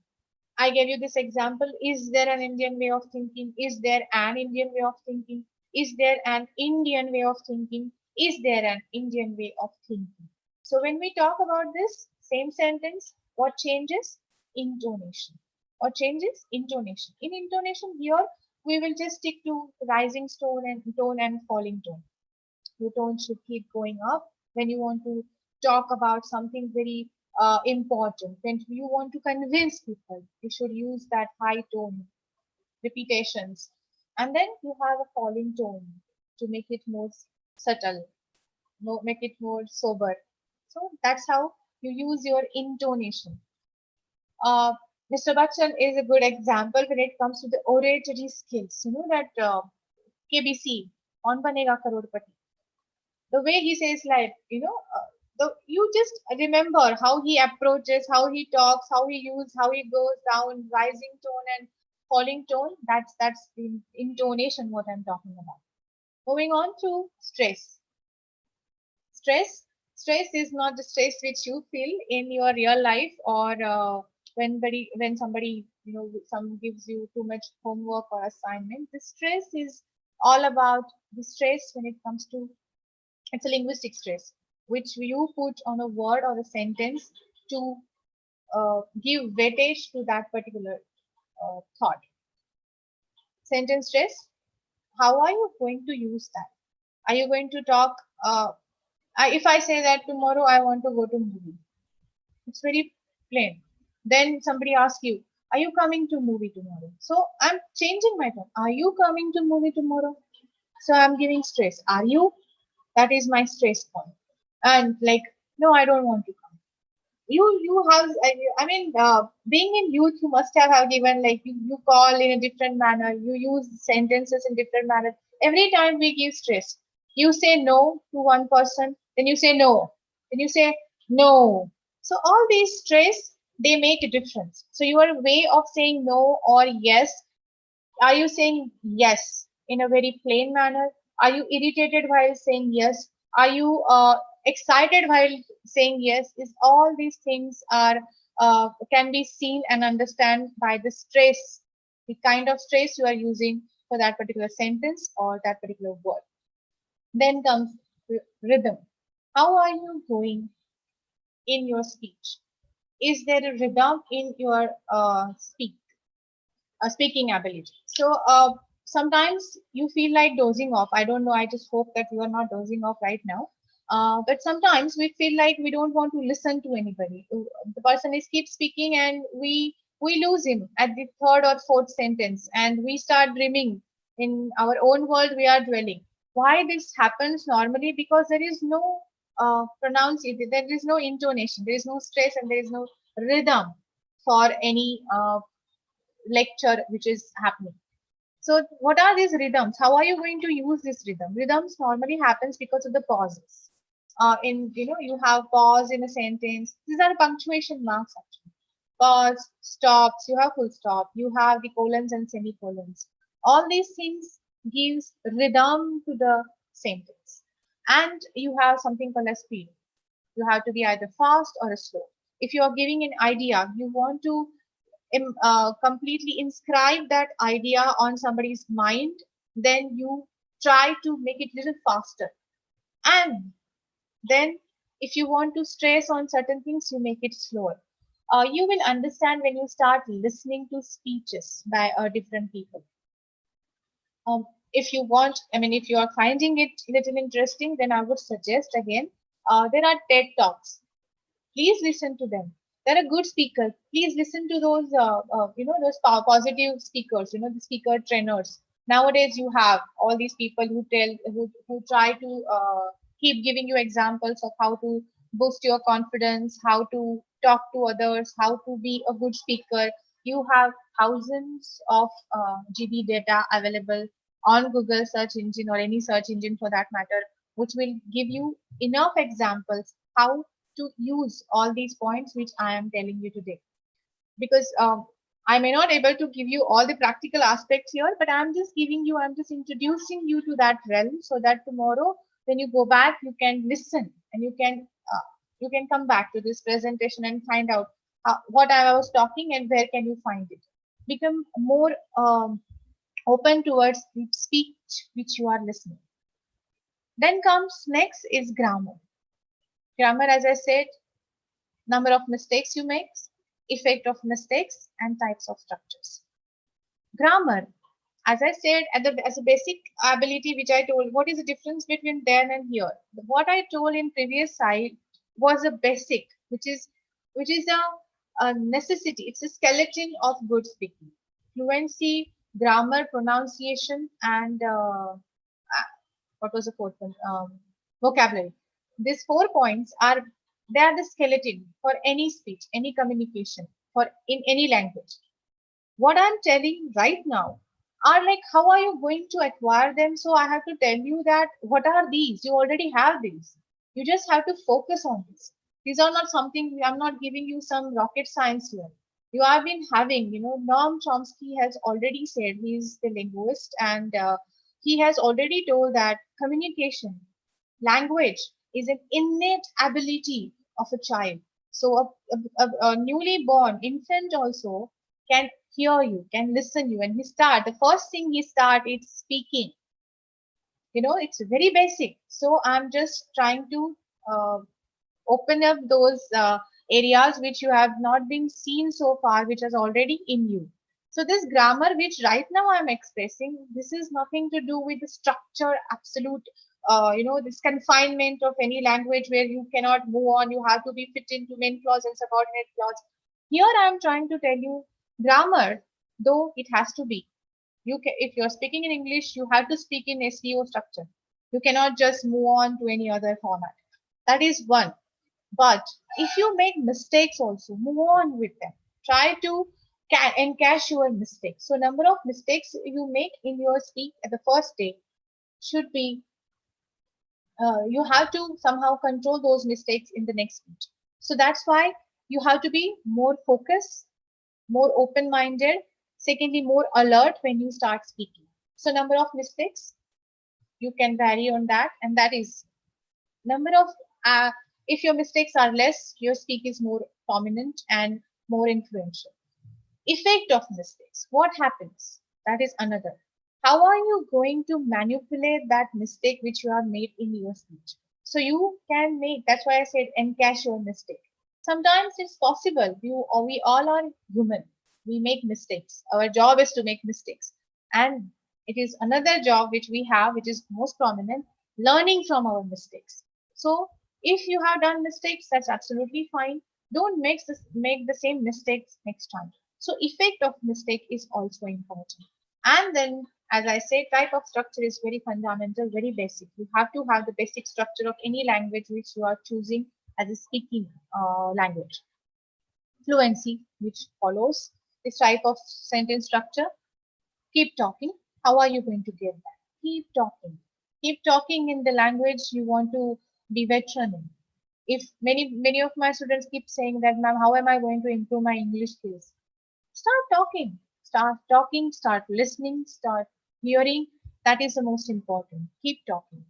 I gave you this example. Is there an Indian way of thinking? Is there an Indian way of thinking? Is there an Indian way of thinking? Is there an Indian way of thinking? So when we talk about this same sentence, what changes? Intonation. What changes? Intonation. In intonation here, we will just stick to rising tone and falling tone. Your tone should keep going up when you want to talk about something very important. When you want to convince people, you should use that high tone, repetitions. And then you have a falling tone to make it more subtle, make it more sober. So that's how you use your intonation. uh, Mr. Bachchan is a good example when it comes to the oratory skills. You know that KBC, on banega crorepati, the way he says, like, you just remember how he approaches, how he talks, how he uses, how he goes down, rising tone and falling tone. That's the intonation what I'm talking about. Moving on to stress. Stress is not the stress which you feel in your real life, or when somebody, some gives you too much homework or assignment. The stress is all about the stress when it comes to, it's a linguistic stress, which you put on a word or a sentence to give weightage to that particular thought. Sentence stress. How are you going to use that? Are you going to talk? If I say that tomorrow I want to go to movie, it's very plain. Then somebody asks you, "Are you coming to movie tomorrow?" So I'm changing my tone. Are you coming to movie tomorrow? So I'm giving stress. Are you? That is my stress point. And like, no, I don't want to come. You have, being in youth, you must have given, like, you call in a different manner, you use sentences in different manner. Every time we give stress, you say no to one person, then you say no, then you say no. So all these stress, they make a difference. So your way of saying no or yes, are you saying yes in a very plain manner? Are you irritated while saying yes? Are you excited while saying yes? Is all these things are can be seen and understand by the stress, the kind of stress you are using for that particular sentence or that particular word. Then comes rhythm. How are you going in your speech? Is there a rhythm in your speaking ability? So sometimes you feel like dozing off. I don't know. I just hope that you are not dozing off right now. But sometimes we feel like we don't want to listen to anybody. The person is keep speaking, and we lose him at the third or fourth sentence, and we start dreaming in our own world. We are dwelling. Why this happens normally? Because there is no pronounce it. There is no intonation, there is no stress, and there is no rhythm for any lecture which is happening. So what are these rhythms? How are you going to use this rhythm? Rhythms normally happens because of the pauses. You have pause in a sentence. These are punctuation marks actually. Pause, stops, you have full stop, you have the colons and semicolons. All these things gives rhythm to the sentence. And you have something called as speed. You have to be either fast or slow. If you are giving an idea, you want to completely inscribe that idea on somebody's mind, then you try to make it little faster. And then if you want to stress on certain things, you make it slower. You will understand when you start listening to speeches by different people. If you want, I mean, if you are finding it little interesting, then I would suggest again, there are TED Talks. Please listen to them. They're a good speaker. Please listen to those, those positive speakers, the speaker trainers. Nowadays, you have all these people who try to keep giving you examples of how to boost your confidence, how to talk to others, how to be a good speaker. You have thousands of GB data available on Google search engine or any search engine for that matter, which will give you enough examples how to use all these points which I am telling you today. Because I may not able to give you all the practical aspects here, but I'm just introducing you to that realm so that tomorrow when you go back, you can listen and you can come back to this presentation and find out what I was talking and where can you find it. Become more open towards the speech which you are listening. Then comes next is grammar. Grammar, as I said, number of mistakes you make, effect of mistakes, and types of structures. Grammar, as I said, as a basic ability which I told, what is the difference between then and here? What I told in previous side was a basic, which is a necessity. It's a skeleton of good speaking. Fluency, grammar, pronunciation, and what was the fourth one? Vocabulary. These 4 points are they are the skeleton for any speech, any communication, for in any language. What I'm telling right now are like how are you going to acquire them? So I have to tell you that what are these? You already have these. You just have to focus on this. These are not something I'm not giving you some rocket science here. You have been having, Noam Chomsky has already said he's the linguist, and he has already told that communication, language is an innate ability of a child. So a newly born infant also can hear you, can listen you, and the first thing he start is speaking. It's very basic. So I'm just trying to uh, open up those areas which you have not been seen so far, which is already in you. So this grammar, which right now I'm expressing, this is nothing to do with the structure, absolute, this confinement of any language where you cannot move on. You have to be fit into main clause and subordinate clause. Here I'm trying to tell you grammar, though it has to be. If you're speaking in English, you have to speak in SEO structure. You cannot just move on to any other format. That is one. But if you make mistakes also, move on with them. Try to encash your mistakes. So number of mistakes you make in your speech at the first day should be, you have to somehow control those mistakes in the next speech. So that's why you have to be more focused, more open-minded, secondly, more alert when you start speaking. So number of mistakes, you can vary on that, and that is number of if your mistakes are less, your speak is more prominent and more influential. Effect of mistakes, what happens? That is another. How are you going to manipulate that mistake which you have made in your speech? So you can make, that's why I said encash your mistake. Sometimes it's possible, we all are human, we make mistakes. Our job is to make mistakes, and it is another job which we have, which is most prominent, learning from our mistakes. So if you have done mistakes, that's absolutely fine. Don't make the same mistakes next time. So effect of mistake is also important. And then As I said, type of structure is very fundamental, very basic. You have to have the basic structure of any language which you are choosing as a speaking language. Fluency, which follows this type of sentence structure. Keep talking. How are you going to get that? Keep talking. Keep talking in the language you want to be veteran in. If many of my students keep saying that, ma'am, how am I going to improve my English skills? Start talking. Start talking, start listening, start hearing. That is the most important. Keep talking.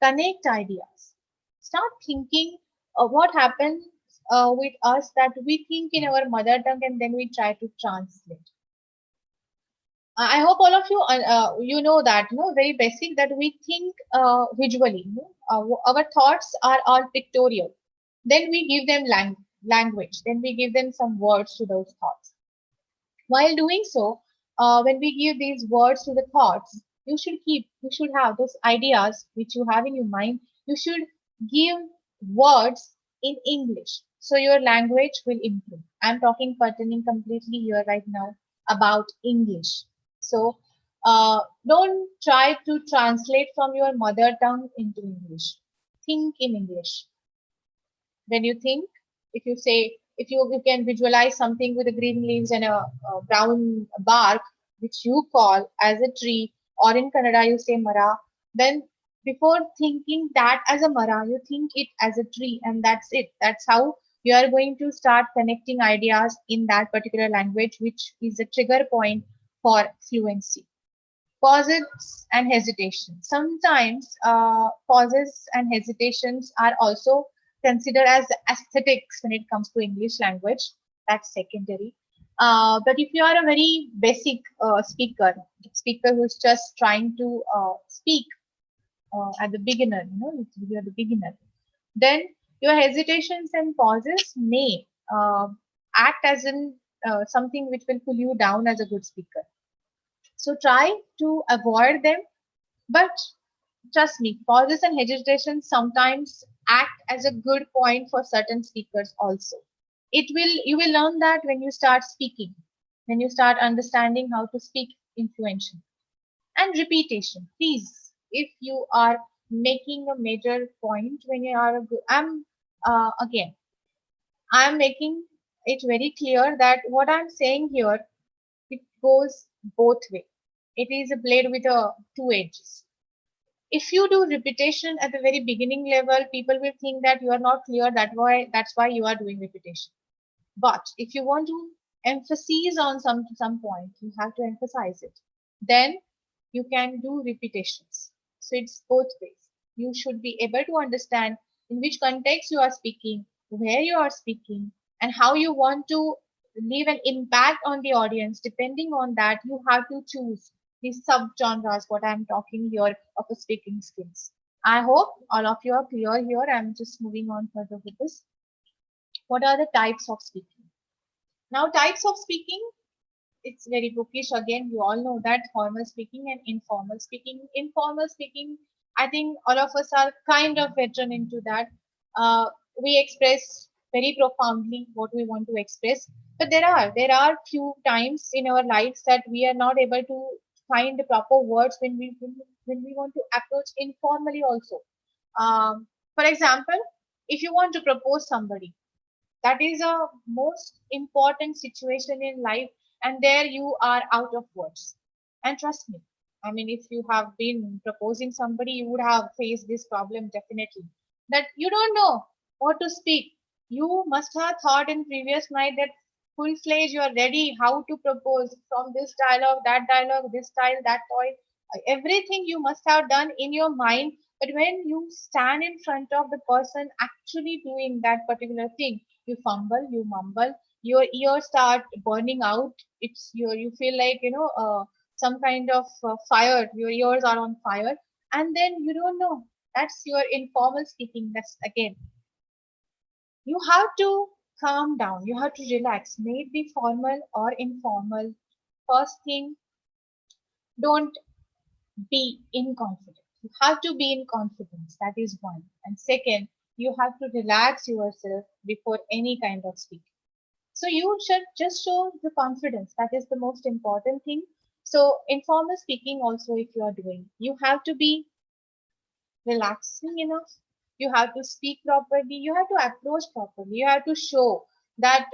Connect ideas. Start thinking what happens with us that we think in our mother tongue and then we try to translate. I hope all of you you know that, very basic, that we think visually. Our thoughts are all pictorial. Then we give them language. Then we give them some words to those thoughts. While doing so, when we give these words to the thoughts, you should have those ideas which you have in your mind. You should give words in English, so your language will improve. I'm talking pertaining completely here right now about English. So don't try to translate from your mother tongue into English. Think in English. When you think, if you say, if you can visualize something with a green leaves and a brown bark, which you call as a tree, or in Kannada you say mara, then before thinking that as a mara, you think it as a tree, and that's it. That's how you are going to start connecting ideas in that particular language, which is a trigger point for fluency. Pauses and hesitation. Sometimes pauses and hesitations are also considered as aesthetics when it comes to English language. That's secondary. But if you are a very basic speaker who's just trying to speak at the beginner, if you're the beginner, then your hesitations and pauses may act as in something which will pull you down as a good speaker. So try to avoid them, but trust me, pauses and hesitations sometimes act as a good point for certain speakers also. You will learn that when you start speaking, when you start understanding how to speak influentially. And repetition, please, if you are making a major point when you are a good, again, I'm making it very clear that what I'm saying here, it goes both way. It is a blade with a two edges. If you do repetition at the very beginning level, people will think that you are not clear. That's why you are doing repetition. But if you want to emphasize on some point, you have to emphasize it. Then you can do repetitions. So it's both ways. You should be able to understand in which context you are speaking, where you are speaking, and how you want to leave an impact on the audience. Depending on that, you have to choose these sub-genres, what I'm talking here of the speaking skills. I hope all of you are clear here. I'm just moving on further with this. What are the types of speaking? Now, types of speaking, it's very bookish. Again, you all know that formal speaking and informal speaking. Informal speaking, I think all of us are kind of veteran into that. We express very profoundly what we want to express, but there are few times in our lives that we are not able to find the proper words when we want to approach informally also. For example, if you want to propose somebody, that is a most important situation in life, and there you are out of words. And trust me, I mean, if you have been proposing somebody, you would have faced this problem definitely, that you don't know what to speak. You must have thought in previous night that full fledged you are ready how to propose from this dialogue, this style, that toy, everything you must have done in your mind. But when you stand in front of the person actually doing that particular thing, you fumble, you mumble, your ears start burning out. You feel like, some kind of fire. Your ears are on fire, and then you don't know. That's your informal speaking. That's again. You have to calm down. You have to relax. May it be formal or informal. First thing, don't be in confidence. You have to be in confidence. That is one. And second, you have to relax yourself before any kind of speaking. So you should just show the confidence. That is the most important thing. So informal speaking also, if you are doing, you have to be relaxing enough. You have to speak properly. You have to approach properly. You have to show that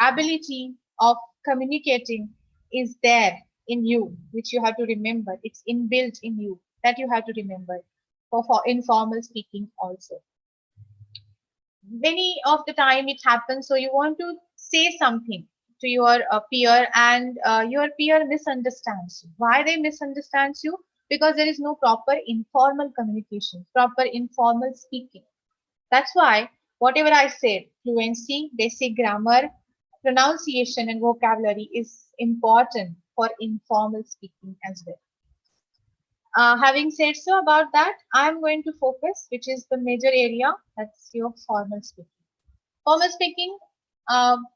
ability of communicating is there in you, which you have to remember. It's inbuilt in you that you have to remember for informal speaking also. Many of the time it happens, so you want to say something to your peer, and your peer misunderstands you. Why they misunderstands you? Because there is no proper informal communication, proper informal speaking. That's why whatever I said, fluency, basic grammar, pronunciation and vocabulary is important for informal speaking as well. Having said so about that, I'm going to focus, which is the major area, that's your formal speaking. Formal speaking, um,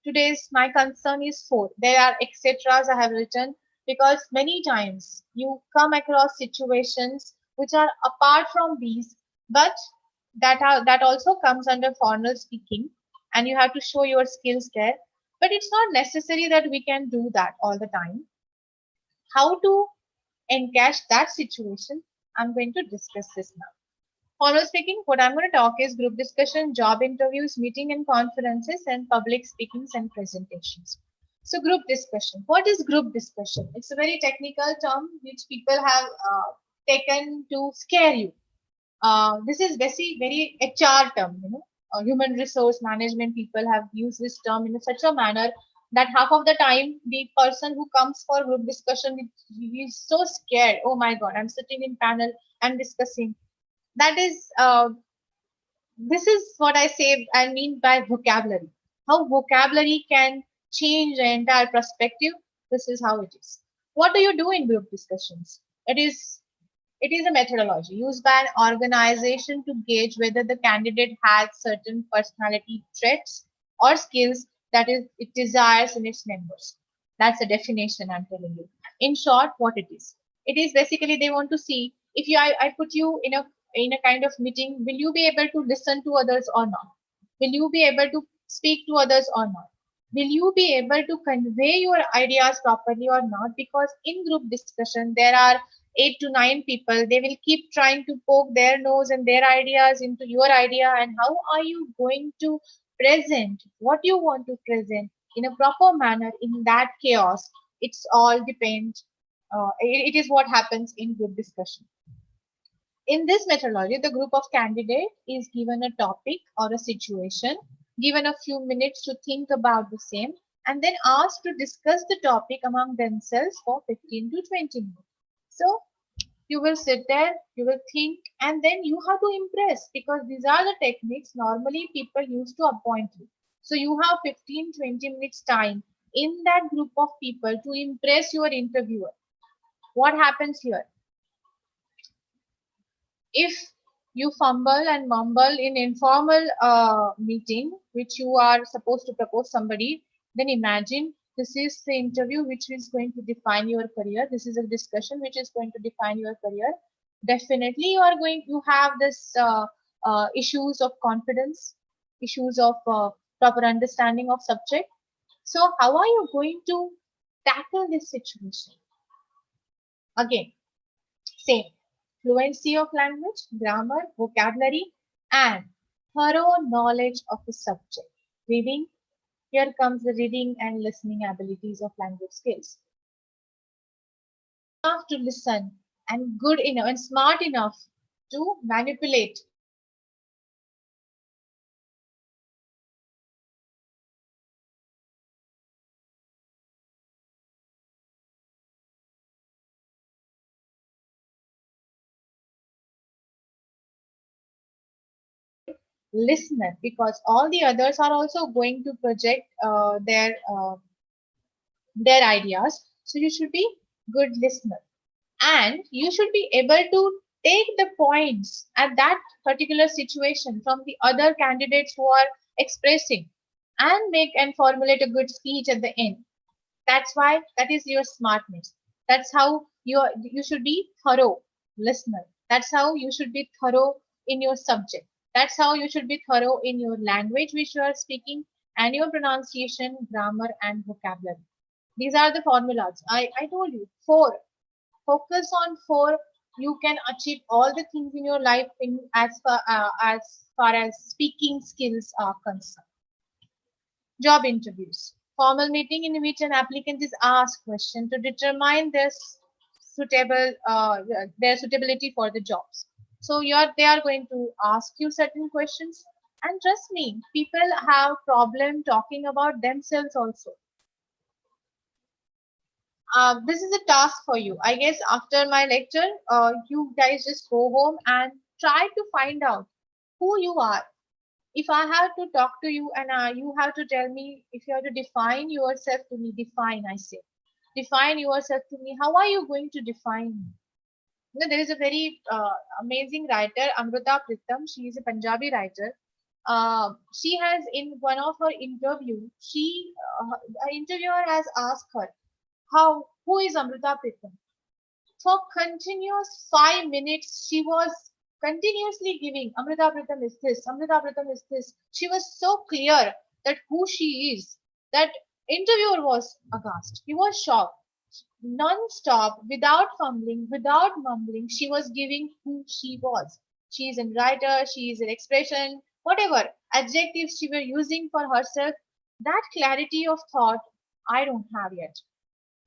today's my concern is four. There are etceteras I have written because many times you come across situations which are apart from these, but that also comes under formal speaking, and you have to show your skills there. But it's not necessary that we can do that all the time. How to encash that situation? I'm going to discuss this now. Formal speaking, what I'm going to talk is group discussion, job interviews, meeting and conferences, and public speakings and presentations. So group discussion. What is group discussion? It's a very technical term which people have taken to scare you. This is very HR term, human resource management people have used this term in such a manner that half of the time the person who comes for group discussion is so scared. Oh my God, I'm sitting in panel, I'm discussing. That is this is what I say I mean by vocabulary. How vocabulary can change the entire perspective. This is how it is. What do you do in group discussions? It is a methodology used by an organization to gauge whether the candidate has certain personality traits or skills that it desires in its members. That's the definition I'm telling you. In short, what it is. It is basically they want to see if I put you in a kind of meeting, will you be able to listen to others or not? Will you be able to speak to others or not? Will you be able to convey your ideas properly or not? Because in group discussion, there are 8 to 9 people. They will keep trying to poke their nose and their ideas into your idea. And how are you going to present what you want to present in a proper manner in that chaos? It's all depends. It is what happens in group discussion. In this methodology, the group of candidates is given a topic or a situation, given a few minutes to think about the same, and then asked to discuss the topic among themselves for 15 to 20 minutes. So you will sit there, you will think, and then you have to impress, because these are the techniques normally people use to appoint you. So you have 15-20 minutes time in that group of people to impress your interviewer. What happens here? If you fumble and mumble in informal meeting, which you are supposed to propose somebody, then imagine this is the interview which is going to define your career. This is a discussion which is going to define your career. Definitely, you are going to have this issues of confidence, issues of proper understanding of subject. So, how are you going to tackle this situation? Again, same. Fluency of language, grammar, vocabulary, and thorough knowledge of the subject. Reading, here comes the reading and listening abilities of language skills. Enough to listen and good enough and smart enough to manipulate. Listener, because all the others are also going to project their ideas. So you should be good listener, and you should be able to take the points at that particular situation from the other candidates who are expressing, and make and formulate a good speech at the end. That's why that is your smartness. That's how you should be thorough listener. That's how you should be thorough in your subject. That's how you should be thorough in your language which you are speaking, and your pronunciation, grammar, and vocabulary. These are the formulas. I told you four. Focus on four. You can achieve all the things in your life in as far as speaking skills are concerned. Job interviews. Formal meeting in which an applicant is asked question to determine their suitability for the jobs. So they are going to ask you certain questions. And trust me, people have problem talking about themselves also. This is a task for you. I guess after my lecture, you guys just go home and try to find out who you are. If I have to talk to you and you have to tell me, if you have to define yourself to me, define, I say. Define yourself to me. How are you going to define me? There is a very amazing writer, Amrita Pritam. She is a Punjabi writer. She has, in one of her interview, an interviewer has asked her, who is Amrita Pritam? For continuous 5 minutes, she was continuously giving Amrita Pritam is this, Amrita Pritam is this. She was so clear that who she is that interviewer was aghast. He was shocked. Non-stop, without fumbling, without mumbling, she was giving who she was. She is a writer, she is an expression, whatever adjectives she were using for herself. That clarity of thought I don't have yet.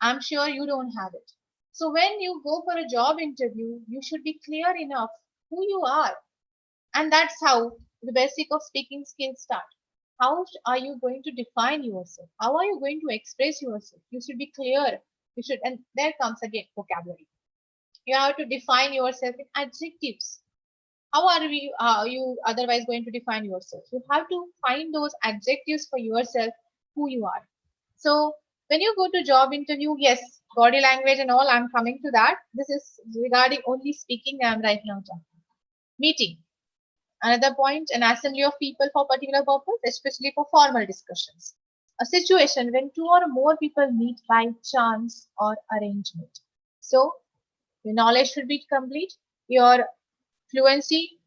I'm sure you don't have it. So when you go for a job interview, you should be clear enough who you are. And that's how the basic of speaking skills start. How are you going to define yourself? How are you going to express yourself? You should be clear. And there comes again vocabulary. You have to define yourself in adjectives. Are you otherwise going to define yourself? You have to find those adjectives for yourself, who you are. So when you go to job interview, yes, body language and all, I'm coming to that. This is regarding only speaking I'm right now talking. Meeting. Another point, an assembly of people for particular purpose, especially for formal discussions. A situation when two or more people meet by chance or arrangement. So your knowledge should be complete, your fluency.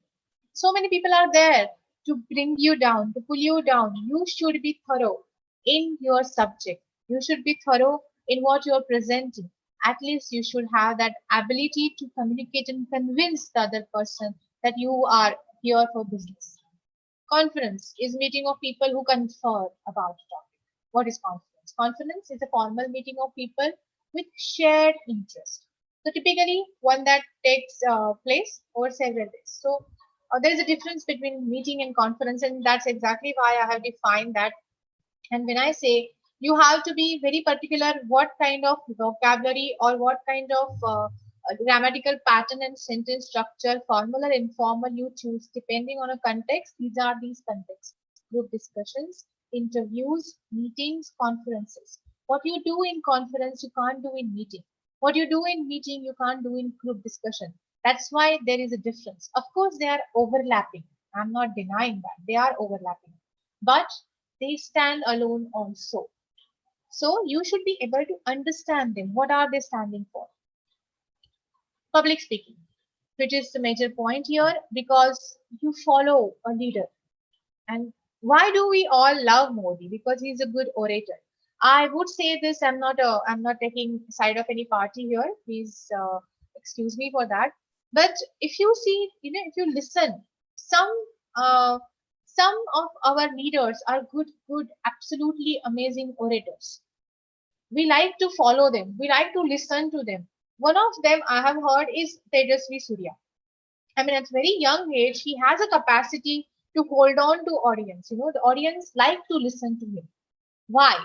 So many people are there to bring you down, to pull you down. You should be thorough in your subject. You should be thorough in what you are presenting. At least you should have that ability to communicate and convince the other person that you are here for business. Conference is meeting of people who confer about a topic. What is conference? Conference is a formal meeting of people with shared interest. So typically one that takes place over several days. So there is a difference between meeting and conference, and that's exactly why I have defined that. And when I say you have to be very particular what kind of vocabulary or what kind of grammatical pattern and sentence structure, formal or informal, you choose depending on a context. These are these contexts: group discussions, interviews, meetings, conferences. What you do in conference, you can't do in meeting. What you do in meeting, you can't do in group discussion. That's why there is a difference. Of course, they are overlapping. I'm not denying that. They are overlapping. But they stand alone also. So you should be able to understand them. What are they standing for? Public speaking, which is the major point here, because you follow a leader. And why do we all love Modi? Because he's a good orator. I would say this. I'm not taking side of any party here. Please excuse me for that. But if you see, if you listen, some uh, some of our leaders are good, absolutely amazing orators. We like to follow them. We like to listen to them. One of them I have heard is Tejasvi Surya. I mean, at very young age, he has a capacity to hold on to audience. The audience like to listen to him. Why?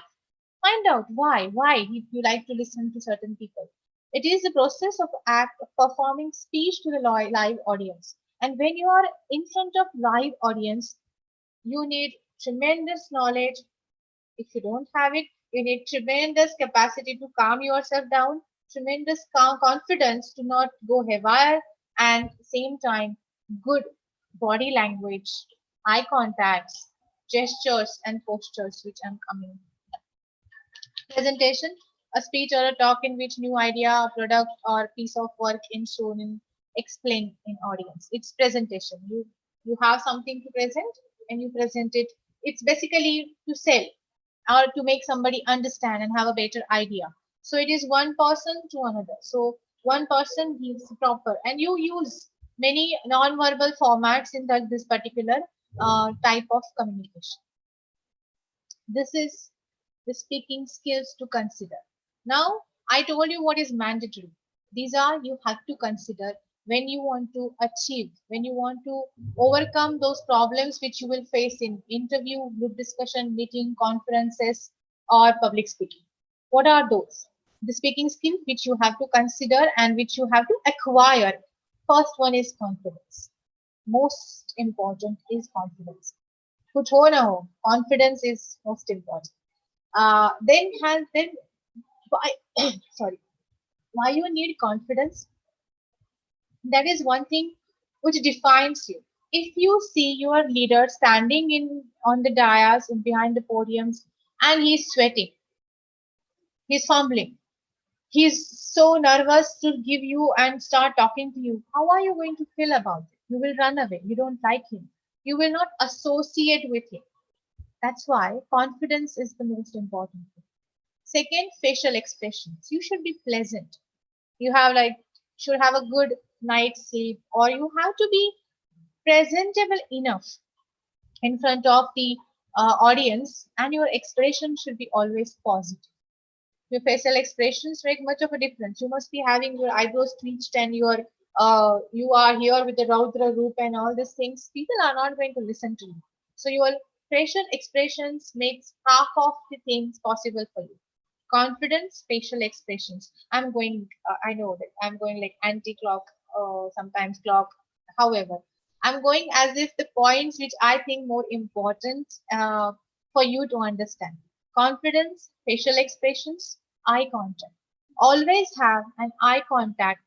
Find out why. Why you like to listen to certain people. It is the process of act of performing speech to the live audience. And when you are in front of live audience, you need tremendous knowledge. If you don't have it, you need tremendous capacity to calm yourself down, tremendous calm confidence to not go haywire, and same time, good body language, eye contacts, gestures, and postures, which I'm coming. Presentation, a speech or a talk in which new idea, product, or piece of work is shown and explained in audience. It's presentation. You have something to present and you present it. It's basically to sell. or to make somebody understand and have a better idea. So it is one person to another. So one person gives proper, and you use many non-verbal formats in this particular type of communication. This is the speaking skills to consider. Now, I told you what is mandatory. These are you have to consider when you want to achieve, when you want to overcome those problems which you will face in interview, group discussion, meeting, conferences, or public speaking. What are those? The speaking skill which you have to consider and which you have to acquire. First one is confidence. Most important is confidence. कुछ हो ना हो, confidence is most important. Then why sorry, why you need confidence? That is one thing which defines you. If you see your leader standing in on the dais and behind the podiums and he's sweating, he's fumbling, he's so nervous to give you and start talking to you, how are you going to feel about it? You will run away. You don't like him. You will not associate with him. That's why confidence is the most important thing. Second, facial expressions. You should be pleasant. You have like should have a good night's sleep, or you have to be presentable enough in front of the audience, and your expression should be always positive. Your facial expressions make much of a difference. You must be having your eyebrows twitched and your you are here with the Raudra Roop and all these things. People are not going to listen to you. So your facial expressions makes half of the things possible for you. Confidence, facial expressions. I'm going. I know that I'm going like anti-clock, sometimes clock. However, I'm going as if the points which I think more important for you to understand. Confidence, facial expressions, eye contact. Always have an eye contact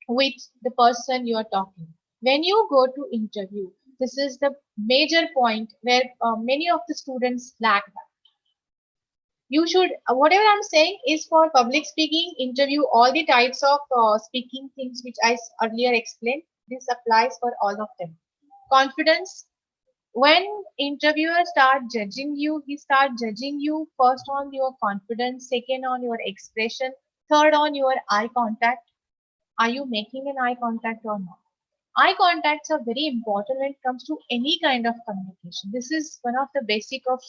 with the person you are talking. When you go to interview, this is the major point where many of the students lack that. You should, whatever I'm saying is for public speaking, interview, all the types of speaking things which earlier explained. This applies for all of them. Confidence, when interviewer start judging you, he start judging you first on your confidence, second on your expression, third on your eye contact. Are you making an eye contact or not? Eye contacts are very important when it comes to any kind of communication. This is one of the basic of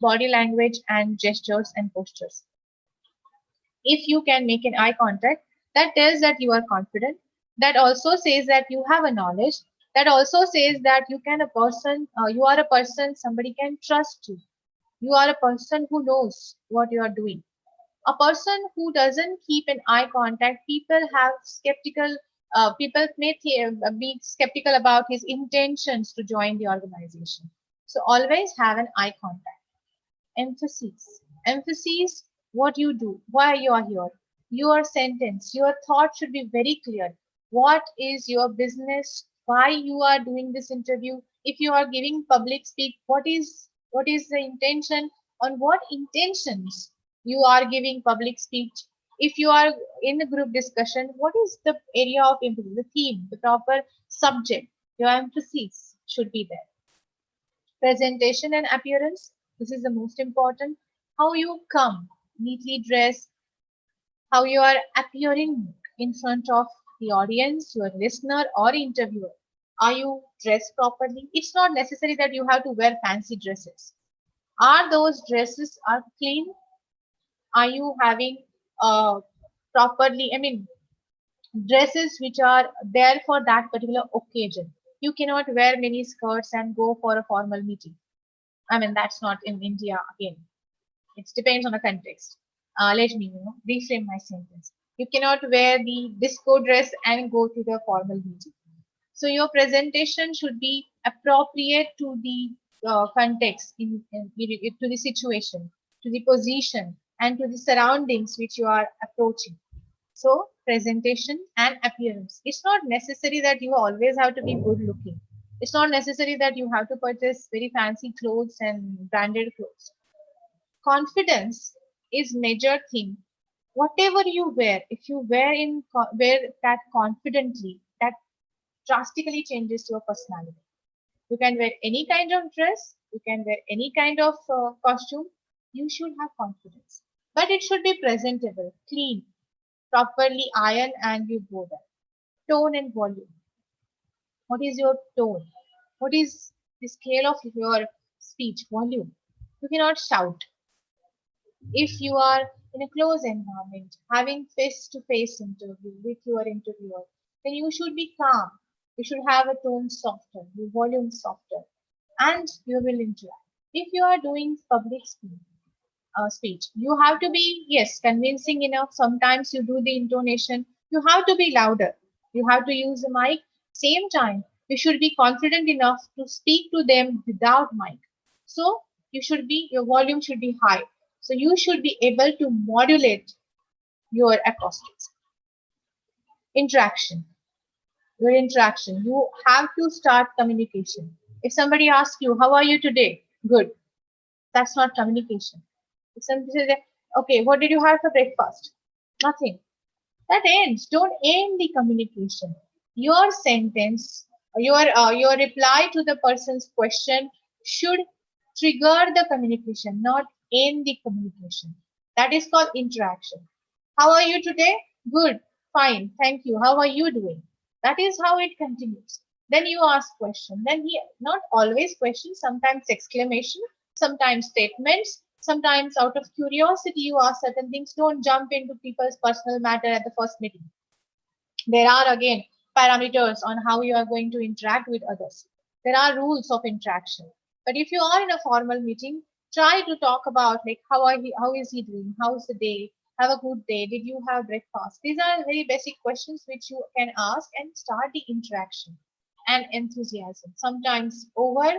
body language and gestures and postures. If you can make an eye contact, that tells that you are confident. That also says that you have a knowledge. That also says that you are a person somebody can trust you. You are a person who knows what you are doing. A person who doesn't keep an eye contact, people may be skeptical about his intentions to join the organization. So always have an eye contact. Emphasis, what you do, why you are here. Your sentence, your thought should be very clear. What is your business? Why you are doing this interview? If you are giving public speak, what is the intention? On what intentions you are giving public speech? If you are in a group discussion, what is the area of emphasis, the theme, the proper subject? Your emphasis should be there. Presentation and appearance, this is the most important. How you come, neatly dressed, how you are appearing in front of the audience, your listener or interviewer. Are you dressed properly? It's not necessary that you have to wear fancy dresses. Are those dresses are clean? Are you having properly, I mean, dresses which are there for that particular occasion? You cannot wear many skirts and go for a formal meeting. I mean, that's not in India again. It depends on the context. Let me reframe my sentence. You cannot wear the disco dress and go to the formal meeting. So your presentation should be appropriate to the context, to the situation, to the position, and to the surroundings which you are approaching. So presentation and appearance. It's not necessary that you always have to be good looking. It's not necessary that you have to purchase very fancy clothes and branded clothes. Confidence is major thing. Whatever you wear, if you wear that confidently, that drastically changes your personality. You can wear any kind of dress, you can wear any kind of costume, You should have confidence. But it should be presentable, clean, properly ironed, and you go there. Tone and volume. What is your tone? What is the scale of your speech volume? You cannot shout. If you are in a close environment, having face-to-face interview with your interviewer, then you should be calm. You should have a tone softer, your volume softer, and you will interact. If you are doing speech, you have to be, yes, convincing enough. Sometimes you do the intonation. You have to be louder. You have to use the mic. Same time, you should be confident enough to speak to them without mic. So your volume should be high. So you should be able to modulate your acoustics. Interaction. Your interaction. You have to start communication. If somebody asks you, how are you today? Good. That's not communication. If somebody says, okay, what did you have for breakfast? Nothing. That ends. Don't end the communication. Your sentence, your reply to the person's question should trigger the communication, not end the communication. That is called interaction. How are you today? Good, fine, thank you. How are you doing? That is how it continues. Then you ask question. Then he not always questions, sometimes exclamation, sometimes statements, sometimes out of curiosity you ask certain things. Don't jump into people's personal matter at the first meeting. There are again parameters on how you are going to interact with others. There are rules of interaction. But if you are in a formal meeting, try to talk about like how is he doing? How's the day? Have a good day. Did you have breakfast? These are very basic questions which you can ask and start the interaction and enthusiasm. Sometimes over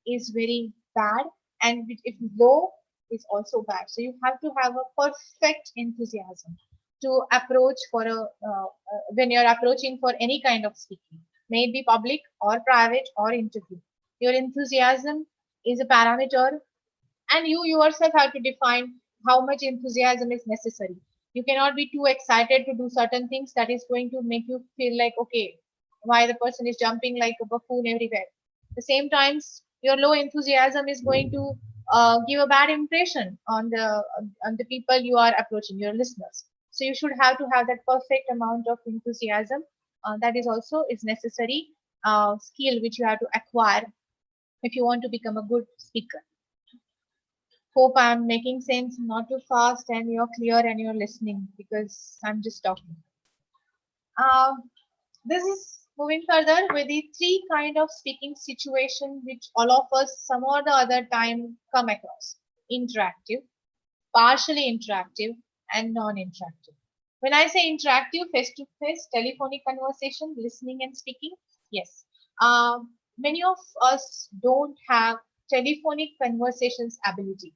is very bad and if low is also bad. So you have to have a perfect enthusiasm to approach for when you're approaching for any kind of speaking, may it be public or private or interview. Your enthusiasm is a parameter, and you yourself have to define how much enthusiasm is necessary. You cannot be too excited to do certain things that is going to make you feel like, okay, why the person is jumping like a buffoon everywhere. At the same times, your low enthusiasm is going to give a bad impression on the people you are approaching, your listeners. So you should have to have that perfect amount of enthusiasm. That is also is necessary skill which you have to acquire if you want to become a good speaker. Hope I'm making sense, not too fast, and you're clear and you're listening because I'm just talking. Uh, this is moving further with the three kind of speaking situation which all of us some or the other time come across: interactive, partially interactive, and non-interactive. When I say interactive, face-to-face, telephonic conversation, listening and speaking, yes. Many of us don't have telephonic conversations ability.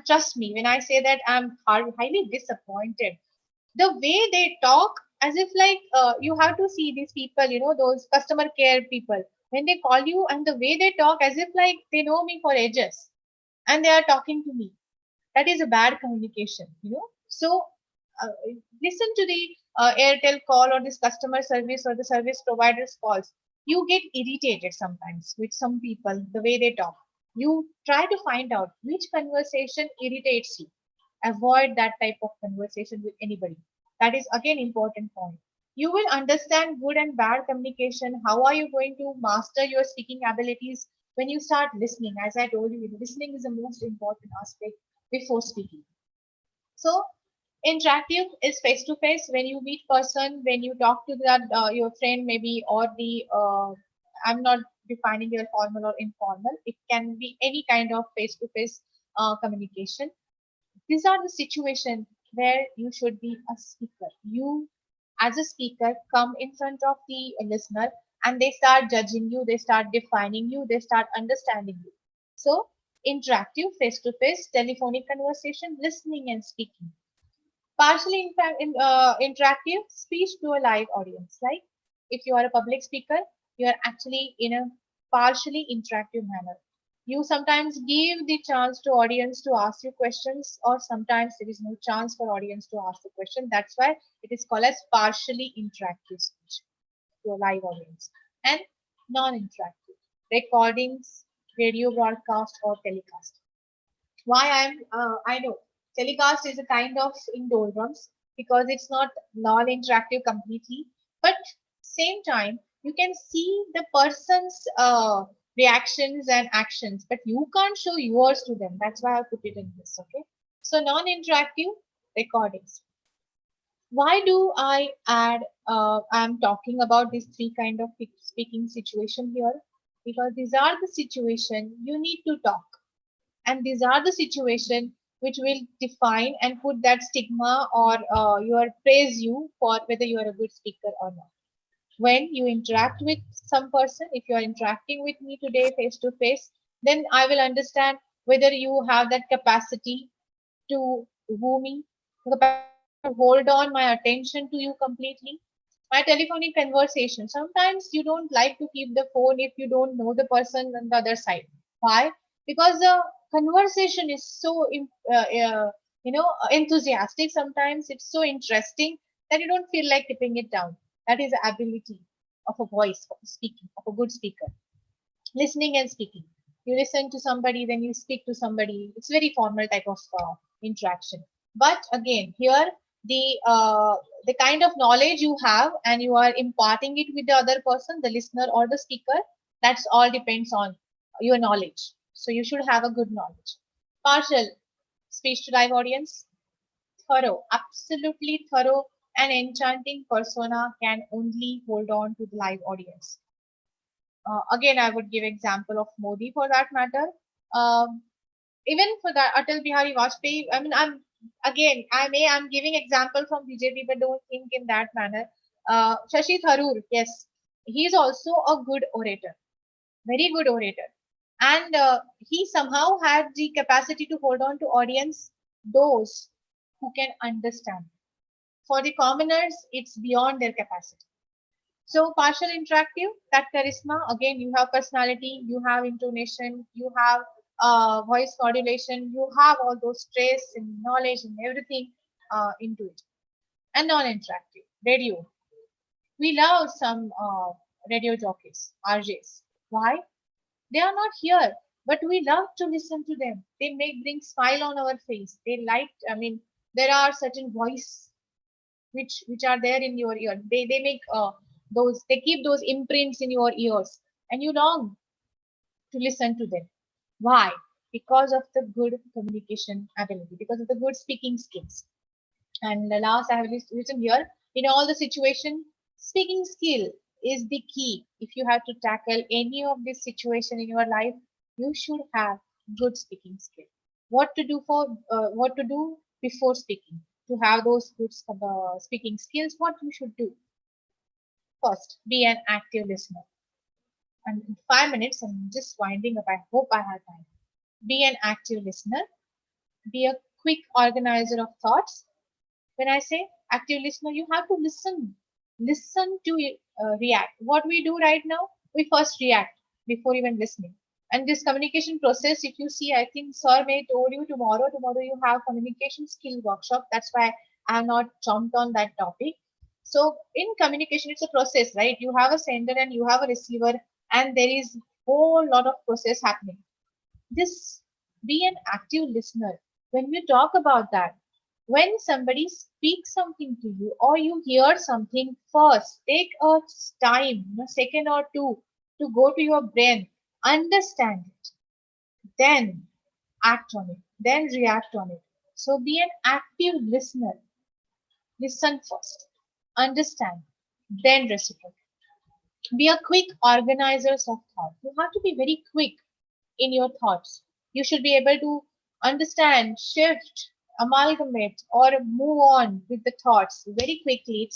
Trust me when I say that I'm highly disappointed. The way they talk, as if like you have to see these people, those customer care people, when they call you and the way they talk, as if like they know me for ages and they are talking to me. That is a bad communication. So uh, listen to the Airtel call or this customer service or the service providers calls. You get irritated sometimes with some people the way they talk. You try to find out which conversation irritates you. Avoid that type of conversation with anybody. That is again important point. You will understand good and bad communication. How are you going to master your speaking abilities when you start listening? As I told you, listening is the most important aspect before speaking. So interactive is face to face when you meet person, when you talk to that your friend maybe or the I'm not defining your formal or informal. It can be any kind of face to face communication. These are the situation where you should be a speaker. You as a speaker come in front of the listener and they start judging you, they start defining you, they start understanding you. So interactive, face to face, telephonic conversation, listening and speaking. Partially interactive, speech to a live audience. Like if you are a public speaker, you are actually in a partially interactive manner. You sometimes give the chance to audience to ask you questions, or sometimes there is no chance for audience to ask the question. That's why it is called as partially interactive speech to a live audience. And non-interactive, recordings, radio broadcast or telecast. Why I know telecast is a kind of in doldrums because it's not non-interactive completely, but same time you can see the person's reactions and actions, but you can't show yours to them. That's why I put it in this. Okay, so non-interactive recordings. Why do I add? I'm talking about these three kind of speaking situation here because these are the situation you need to talk, and these are the situation which will define and put that stigma or your praise you for whether you are a good speaker or not. When you interact with some person, if you are interacting with me today face to face, then I will understand whether you have that capacity to woo me, the capacity to hold on my attention to you completely. My telephonic conversation. Sometimes you don't like to keep the phone if you don't know the person on the other side. Why? Because the conversation is so enthusiastic. Sometimes it's so interesting that you don't feel like keeping it down. That is the ability of a voice, of speaking, of a good speaker. Listening and speaking. You listen to somebody, then you speak to somebody. It's very formal type of interaction. But again, here the kind of knowledge you have and you are imparting it with the other person, the listener or the speaker, that's all depends on your knowledge. So you should have a good knowledge. Partial speech to live audience, thorough, absolutely thorough and enchanting persona can only hold on to the live audience. Again, I would give example of Modi for that matter. Um, Even for that, Atal Bihari Vajpayee. I mean, I'm giving example from BJP, but don't think in that manner. Shashi Tharoor, yes, he is also a good orator, very good orator, and he somehow had the capacity to hold on to audience, those who can understand. For the commoners, it's beyond their capacity. So partial interactive, that charisma, again, you have personality, you have intonation, you have voice modulation, you have all those traits and knowledge and everything into it. And non-interactive, radio. We love some radio jockeys, RJs. Why? They are not here, but we love to listen to them. They make bring smile on our face. They like, I mean, there are certain voice which are there in your ear. They make those, they keep those imprints in your ears, and you long to listen to them. Why? Because of the good communication ability, because of the good speaking skills. And the last I have written here, in all the situation, speaking skill is the key. If you have to tackle any of this situation in your life, you should have good speaking skill. What to do before speaking? To have those good speaking skills, what you should do? First, be an active listener. And in 5 minutes, I'm just winding up. I hope I have time. Be an active listener. Be a quick organizer of thoughts. When I say active listener, you have to listen. Listen to react. What we do right now, we first react before even listening. And this communication process, if you see, I think Sir may told you tomorrow you have communication skill workshop. That's why I have not jumped on that topic. So in communication, it's a process, right? You have a sender and you have a receiver, and there is whole lot of process happening. This, be an active listener. When we talk about that, when somebody speaks something to you or you hear something, first take a time, a second or two, to go to your brain, understand it, then act on it, then react on it. So be an active listener. Listen first, understand, then reciprocate. Be a quick organizer of thought. You have to be very quick in your thoughts. You should be able to understand, shift, amalgamate, or move on with the thoughts very quickly.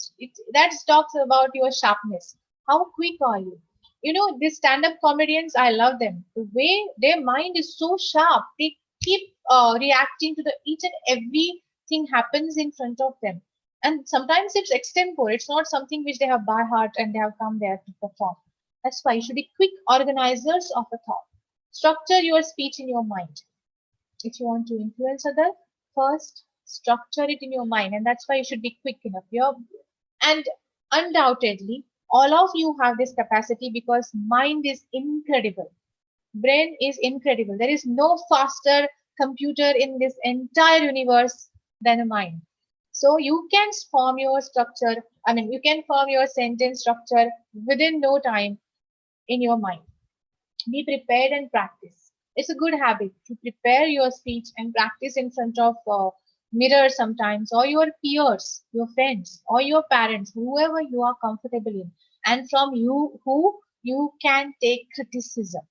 That talks about your sharpness. How quick are you? You know, these stand-up comedians, I love them. The way their mind is so sharp, they keep reacting to the each and everything happens in front of them. And sometimes it's extempore. It's not something which they have by heart and they have come there to perform. That's why you should be quick organizers of a thought. Structure your speech in your mind. If you want to influence others, first structure it in your mind, and that's why you should be quick enough. And undoubtedly, all of you have this capacity because mind is incredible. Brain is incredible. There is no faster computer in this entire universe than a mind. So you can form your structure, I mean, you can form your sentence structure within no time in your mind. Be prepared and practice. It's a good habit to prepare your speech and practice in front of mirror sometimes, or your peers, your friends, or your parents, whoever you are comfortable in, and from you who you can take criticism.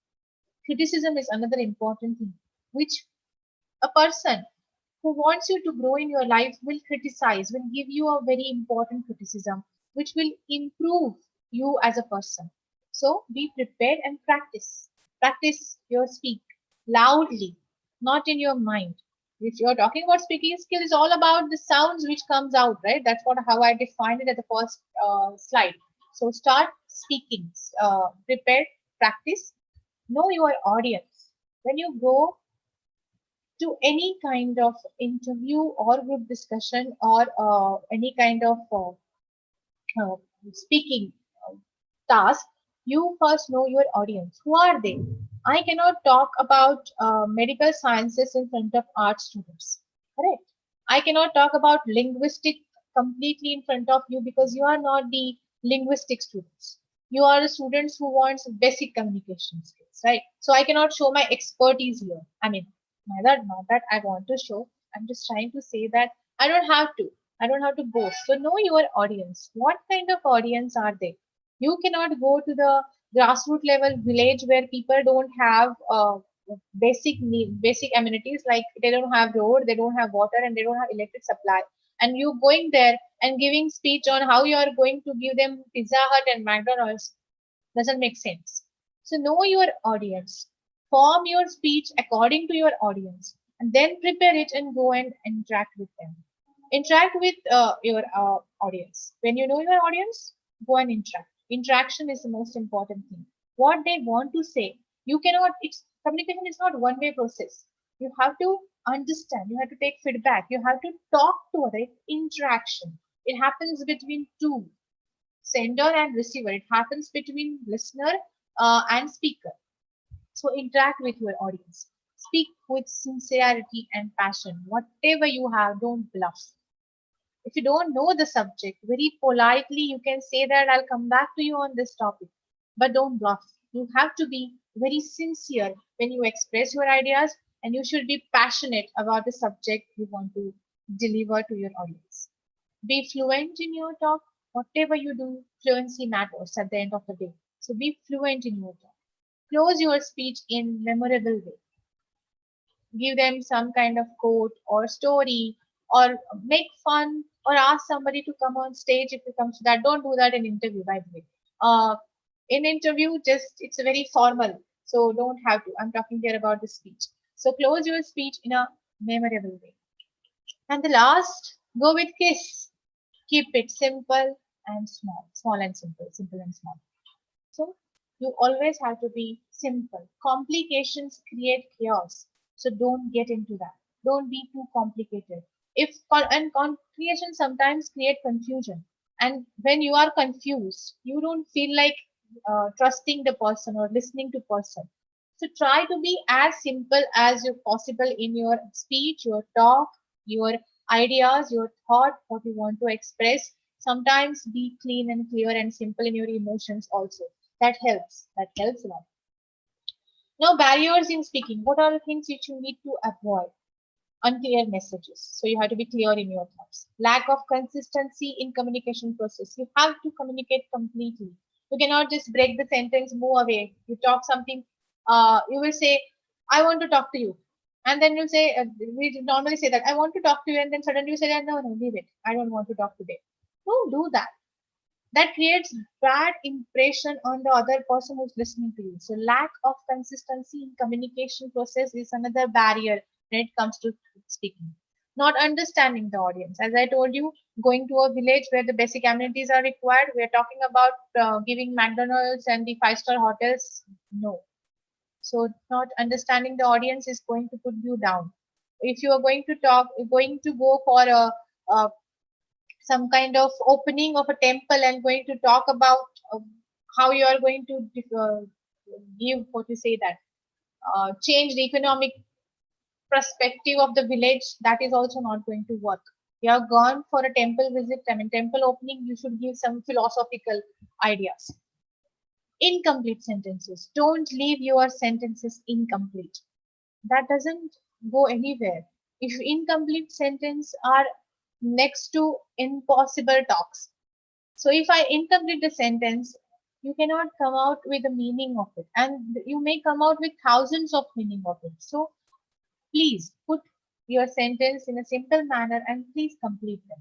Criticism is another important thing, which a person who wants you to grow in your life will criticize, will give you a very important criticism, which will improve you as a person. So be prepared and practice. Practice your speak loudly, not in your mind. If you're talking about speaking skill, is all about the sounds which comes out, right? That's what how I defined it at the first slide. So start speaking, prepare, practice, know your audience. When you go to any kind of interview or group discussion or any kind of uh, speaking uh, task, you first know your audience. Who are they? I cannot talk about medical sciences in front of art students. Correct. I cannot talk about linguistic completely in front of you because you are not the linguistic students. You are the students who wants basic communication skills, right? So I cannot show my expertise here. I mean, neither not that I want to show. I'm just trying to say that I don't have to. I don't have to boast. So know your audience. What kind of audience are they? You cannot go to the grassroots level village where people don't have basic amenities, like they don't have road, they don't have water, and they don't have electric supply. And you going there and giving speech on how you are going to give them Pizza Hut and McDonald's doesn't make sense. So know your audience, form your speech according to your audience, and then prepare it and go and interact with them. Interact with your audience. When you know your audience, go and interact. Interaction is the most important thing. What they want to say, you cannot. It's communication is not one way process. You have to understand. You have to take feedback. You have to talk to other. Interaction. It happens between two, sender and receiver. It happens between listener and speaker. So interact with your audience. Speak with sincerity and passion. Whatever you have, don't bluff. If you don't know the subject, very politely you can say that I'll come back to you on this topic, but don't bluff. You have to be very sincere when you express your ideas, and you should be passionate about the subject you want to deliver to your audience. Be fluent in your talk. Whatever you do, fluency matters at the end of the day. So be fluent in your talk. Close your speech in memorable way. Give them some kind of quote or story, or make fun, or ask somebody to come on stage if it comes to that. Don't do that in interview, by the way. uh, in interview, just it's a very formal, so don't have to. I'm talking here about the speech. So close your speech in a memorable way. And the last, go with kiss. Keep it simple and small, small and simple, simple and small. So you always have to be simple. Complications create chaos. So don't get into that. Don't be too complicated. If and complications sometimes create confusion. And when you are confused, you don't feel like trusting the person or listening to person. So try to be as simple as you possible in your speech, your talk, your ideas, your thought, what you want to express. Sometimes be clean and clear and simple in your emotions also. That helps. That helps a lot. Now, barriers in speaking. What are the things which you need to avoid? Unclear messages. So you have to be clear in your thoughts. Lack of consistency in communication process. You have to communicate completely. You cannot just break the sentence, move away. You talk something, you will say, I want to talk to you. And then you say, we normally say that, I want to talk to you. And then suddenly you say, that, no, no, leave it. I don't want to talk today. Don't do that. That creates bad impression on the other person who's listening to you. So lack of consistency in communication process is another barrier when it comes to speaking. Not understanding the audience. As I told you, going to a village where the basic amenities are required, we are talking about giving McDonald's and the five-star hotels. No. So not understanding the audience is going to put you down. If you are going to talk, going to go for a some kind of opening of a temple and going to talk about how you are going to give, what to say that, change the economic perspective of the village, that is also not going to work. You are gone for a temple visit, I mean temple opening, you should give some philosophical ideas. Incomplete sentences. Don't leave your sentences incomplete. That doesn't go anywhere. If incomplete sentence are next to impossible talks. So if I incomplete the sentence, you cannot come out with the meaning of it, and you may come out with thousands of meaning of it. So please put your sentence in a simple manner and please complete them.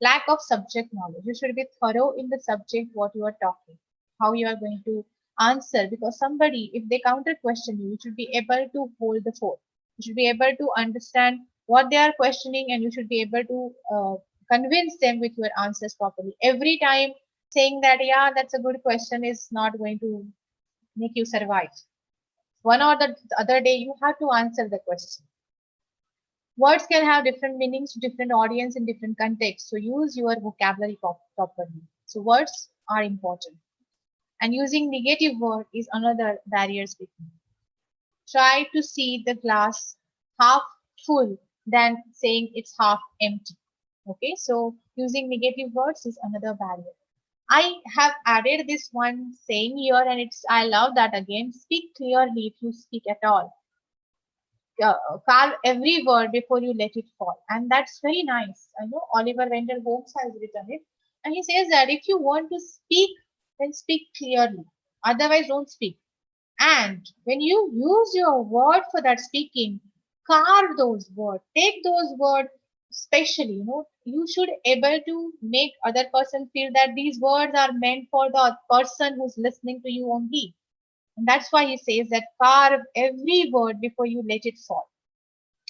Lack of subject knowledge. You should be thorough in the subject what you are talking, how you are going to answer. Because somebody, if they counter question you, you should be able to hold the fort. You should be able to understand what they are questioning, and you should be able to convince them with your answers properly. Every time saying that, yeah, that's a good question is not going to make you survive. One or the other day, you have to answer the question. Words can have different meanings to different audience in different contexts. So use your vocabulary properly. So words are important. And using negative word is another barrier speaking. Try to see the glass half full than saying it's half empty. Okay, so using negative words is another barrier. I have added this one saying here, and it's I love that again. Speak clearly if you speak at all. Carve every word before you let it fall. And that's very nice. I know Oliver Wendell Holmes has written it. And he says that if you want to speak, then speak clearly. Otherwise, don't speak. And when you use your word for that speaking, carve those words. Take those words specially. You should able to make other person feel that these words are meant for the person who's listening to you only. And that's why he says that carve every word before you let it fall.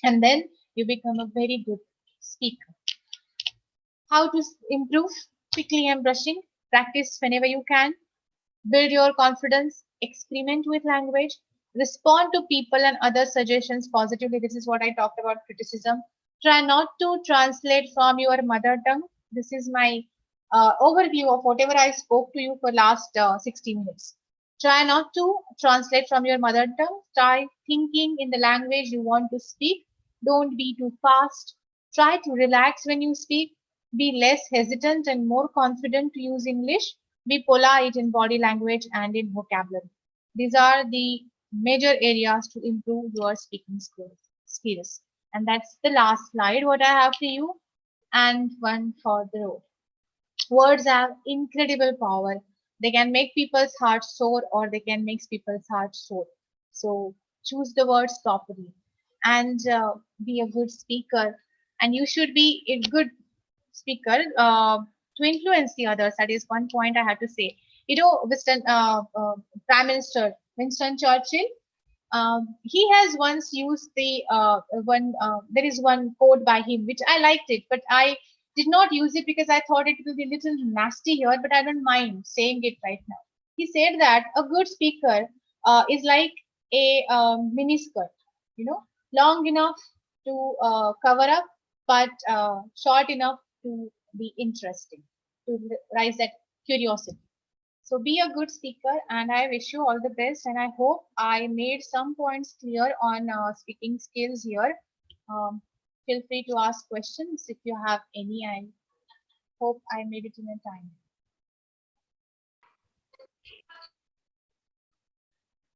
And then you become a very good speaker. How to improve? Quickly and brushing. Practice whenever you can. Build your confidence. Experiment with language. Respond to people and other suggestions positively. This is what I talked about criticism. Try not to translate from your mother tongue. This is my overview of whatever I spoke to you for last 60 minutes. Try not to translate from your mother tongue. Try thinking in the language you want to speak. Don't be too fast. Try to relax when you speak. Be less hesitant and more confident to use English. Be polite in body language and in vocabulary. These are the major areas to improve your speaking skills. And that's the last slide what I have for you, and one for the road. Words have incredible power. They can make people's hearts soar or they can make people's hearts soar. So choose the words properly and be a good speaker. And you should be a good speaker to influence the others. That is one point I have to say. Prime Minister Winston Churchill, he has once used the there is one quote by him which I liked it, but I did not use it because I thought it would be a little nasty here, but I don't mind saying it right now. He said that a good speaker is like a mini skirt, long enough to cover up, but short enough to be interesting, to raise that curiosity. So be a good speaker, and I wish you all the best. And I hope I made some points clear on speaking skills here. Um, Feel free to ask questions if you have any. I hope I made it in a time.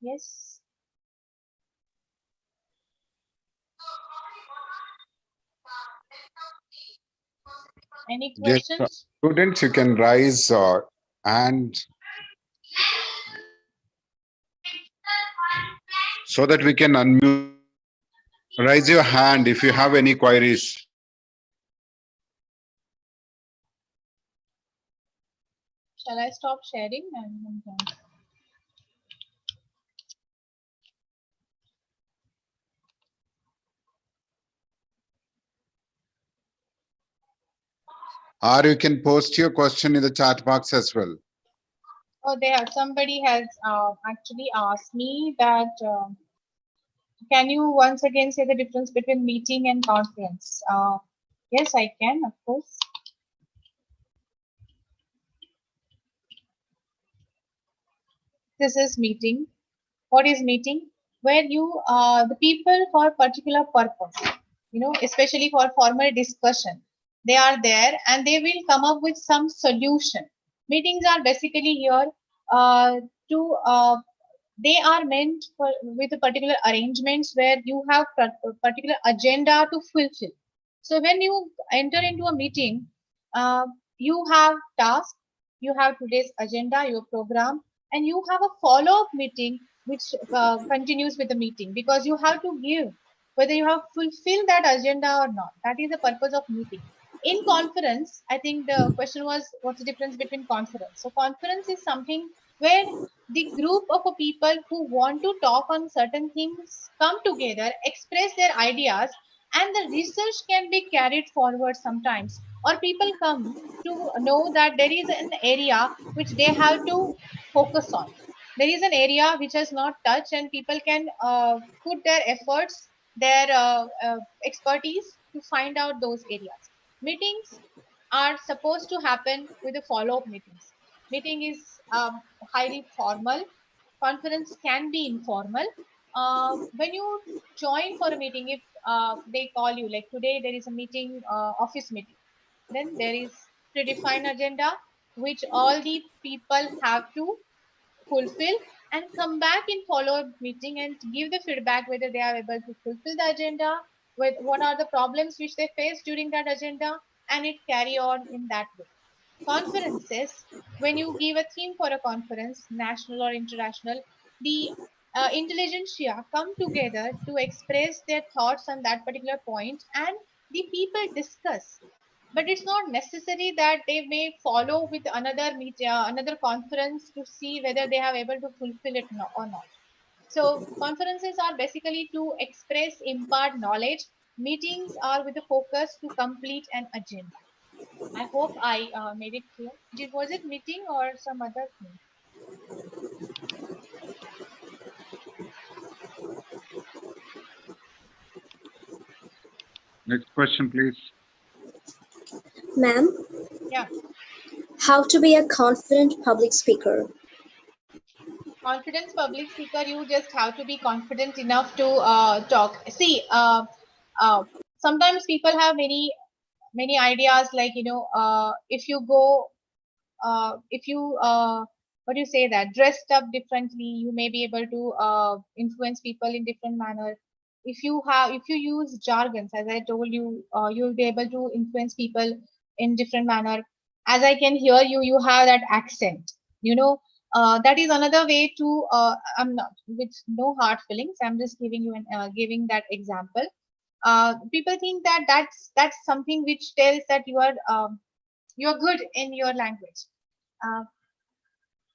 Yes. Any Yes, questions? students, you can rise and so that we can unmute. Raise your hand if you have any queries. Shall I stop sharing? I'm done. Or you can post your question in the chat box as well. Oh, there. Somebody has actually asked me that. Can you once again say the difference between meeting and conference? Yes, I can, of course. This is meeting. What is meeting? where the people for particular purpose, especially for formal discussion, they are there and they will come up with some solution. Meetings are basically here to they are meant for with a particular arrangements where you have particular agenda to fulfill. So when you enter into a meeting, uh, you have task, you have today's agenda, your program, and you have a follow-up meeting which continues with the meeting, because you have to give whether you have fulfilled that agenda or not. That is the purpose of meeting. In conference, I think the question was what's the difference between conference. So conference is something where the group of people who want to talk on certain things come together, express their ideas, and the research can be carried forward sometimes. Or people come to know that there is an area which they have to focus on. There is an area which has not touched, and people can put their efforts, their expertise to find out those areas. Meetings are supposed to happen with the follow-up meetings. Meeting is highly formal. Conference can be informal. When you join for a meeting, if they call you, like today there is a meeting, office meeting, then there is predefined agenda which all the people have to fulfill and come back in follow-up meeting and give the feedback whether they are able to fulfill the agenda, with what are the problems which they face during that agenda, and it carry on in that way. Conferences, when you give a theme for a conference, national or international, the intelligentsia come together to express their thoughts on that particular point, and the people discuss. But it's not necessary that they may follow with another another conference to see whether they have able to fulfill it or not. So conferences are basically to express, impart knowledge. Meetings are with the focus to complete an agenda. I hope I made it clear. Was it meeting or some other thing? Next question, please. Ma'am, Yeah, how to be a confident public speaker? confidence public speaker. You just have to be confident enough to talk. See, sometimes people have many ideas. Like if you go, if you what do you say, that dressed up differently, you may be able to influence people in different manner. If you use jargons, as I told you, you'll be able to influence people in different manner. As I can hear you, you have that accent, you know that is another way to I'm not with no hard feelings, I'm just giving you giving that example. People think that that's something which tells that you're good in your language. uh,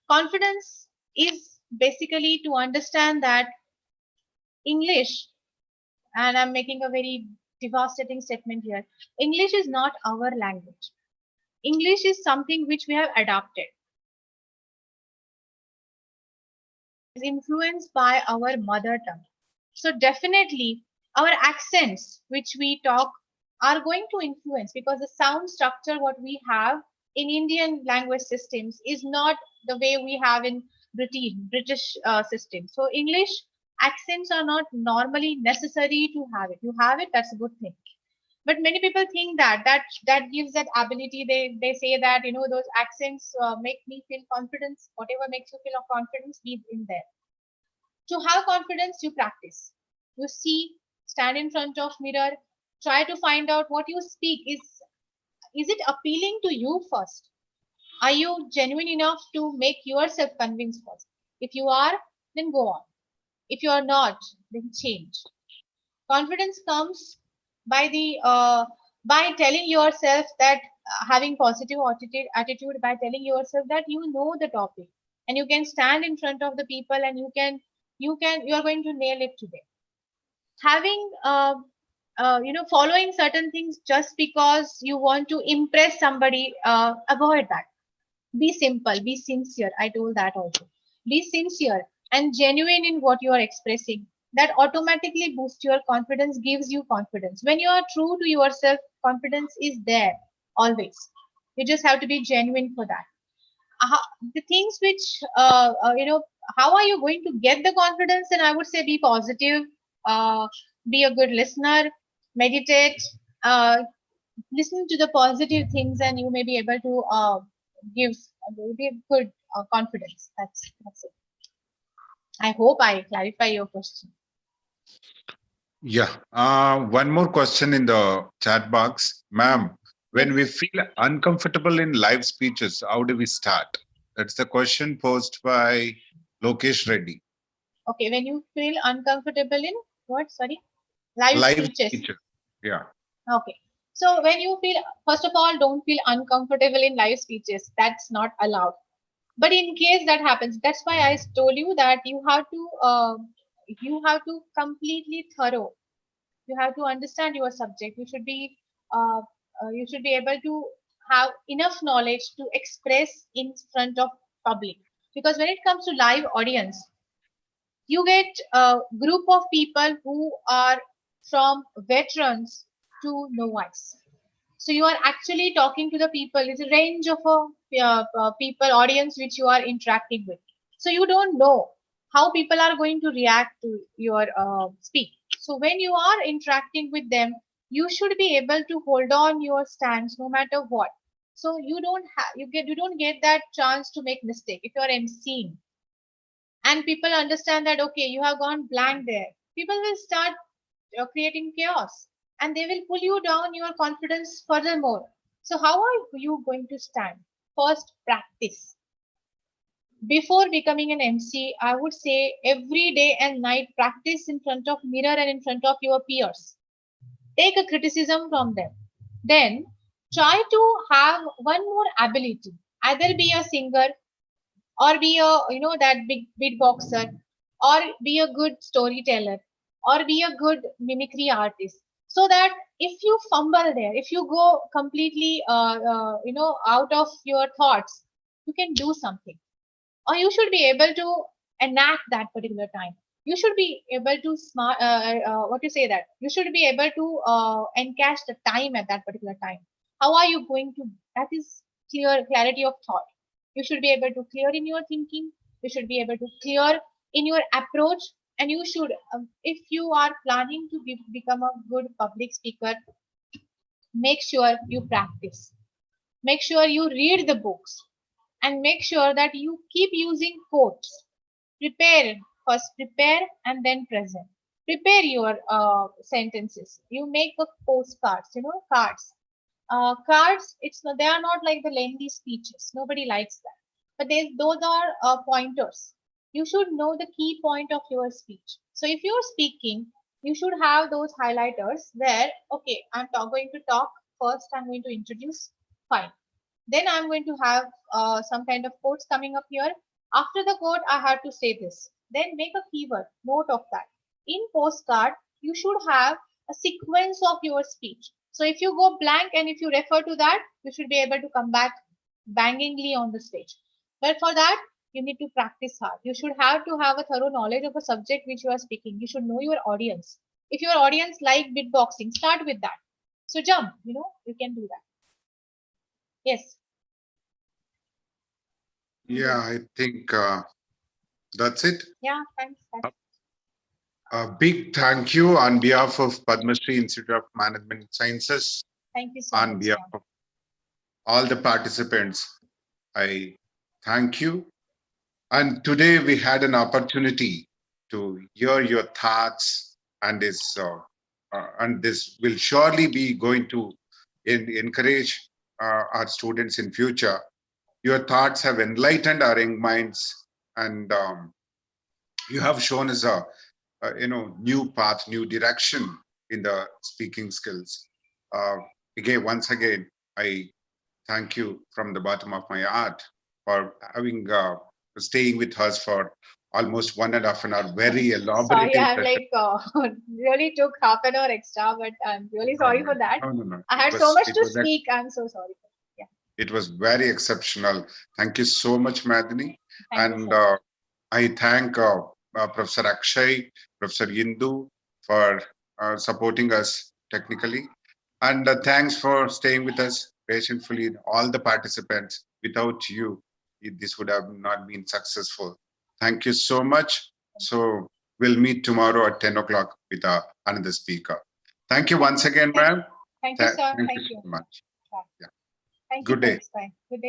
Confidence is basically to understand that English, and I'm making a very devastating statement here, English is not our language. English is something which we have adopted, is influenced by our mother tongue. So definitely our accents which we talk are going to influence, because the sound structure what we have in Indian language systems is not the way we have in British system. So English accents are not normally necessary to have it. You have it, that's a good thing. But many people think that gives that ability. They say that those accents make me feel confidence. Whatever makes you feel of confidence, be in there. To have confidence, you practice. You see, stand in front of mirror, try to find out what you speak is it appealing to you first? Are you genuine enough to make yourself convinced first? If you are, then go on. If you are not, then change. Confidence comes by the by telling yourself that having positive attitude, by telling yourself that you know the topic and you can stand in front of the people and you are going to nail it today. Having following certain things just because you want to impress somebody, avoid that. Be simple, be sincere. I told that also. Be sincere and genuine in what you are expressing. That automatically boosts your confidence, gives you confidence. When you are true to yourself, confidence is there always. You just have to be genuine for that. uh, the things which how are you going to get the confidence? Then I would say be positive, uh, be a good listener, meditate, uh, listen to the positive things, and you may be able to give good confidence. That's it. I hope I clarify your question. Yeah. One more question in the chat box. Ma'am, when we Yes. feel uncomfortable in live speeches, how do we start? That's the question posed by Lokesh Reddy. Okay. When you feel uncomfortable in what? Sorry. Live Live speeches. speeches. Yeah. Okay. So when you feel, first of all, don't feel uncomfortable in live speeches. That's not allowed. But in case that happens, that's why I told you that you have to completely thorough. You have to understand your subject. Uh, you should be able to have enough knowledge to express in front of public. Because when it comes to live audience, you get a group of people who are from veterans to novice. So you are actually talking to the people. It's a range of people, audience which you are interacting with. So you don't know how people are going to react to your speech. So when you are interacting with them, you should be able to hold on your stance no matter what. So you don't get that chance to make mistake if you are emceeing, and people understand that okay, you have gone blank there. People will start creating chaos, and they will pull you down your confidence furthermore. So how are you going to stand? First, practice. Before becoming an MC, I would say every day and night practice in front of mirror and in front of your peers. Take a criticism from them. Then try to have one more ability. Either be a singer, or be a that big beatboxer, or be a good storyteller, or be a good mimicry artist, so that if you fumble there, if you go completely out of your thoughts, you can do something, or you should be able to enact that particular time. You should be able to smart what you say that you should be able to encash the time at that particular time. How are you going to, that is clarity of thought. You should be able to clear in your thinking, you should be able to clear in your approach, and you should if you are planning to become a good public speaker, make sure you practice, make sure you read the books, and make sure that you keep using quotes. Prepare, first prepare and then present. Prepare your sentences. You make a postcards, cards. Cards, they are not like the lengthy speeches. Nobody likes that. But those are pointers. You should know the key point of your speech. So if you're speaking, you should have those highlighters where, okay, going to talk. First, I'm going to introduce. Fine, then I'm going to have some kind of quotes coming up here. After the quote, I have to say this. Then make a keyword, note of that. In postcard, you should have a sequence of your speech. So if you go blank and if you refer to that, you should be able to come back bangingly on the stage. But for that, you need to practice hard. You should have to have a thorough knowledge of a subject which you are speaking. You should know your audience. If your audience like beatboxing, start with that. So jump, you can do that. Yes. Yeah, I think that's it. Yeah, thanks. A big thank you on behalf of Padma Shri Institute of Management Sciences, Thank you so on much. behalf Yeah. of all the participants. I thank you. And today we had an opportunity to hear your thoughts, and this will surely be going to encourage our students in future. Your thoughts have enlightened our young minds, and you have shown us a new path, new direction in the speaking skills. Uh, again, once again, I thank you from the bottom of my heart for having staying with us for almost 1.5 hour, very Sorry, elaborative I'm session. like really took half an hour extra, but I'm really No, sorry no, for that. no, no, no. I It had so was much it to was speak. I'm so sorry. Yeah. it was very exceptional. Thank you so much, Madhini, Thank you and so much. I thank Professor Akshay, Professor Indu for supporting us technically. And thanks for staying with us patiently, all the participants. Without you, this would have not been successful. Thank you so much. So we'll meet tomorrow at 10 o'clock with another speaker. Thank you once again, ma'am. Thank you, sir. Thank Thank you you. so much. Bye. Yeah. Thank you, Good day. folks. Bye. Good day.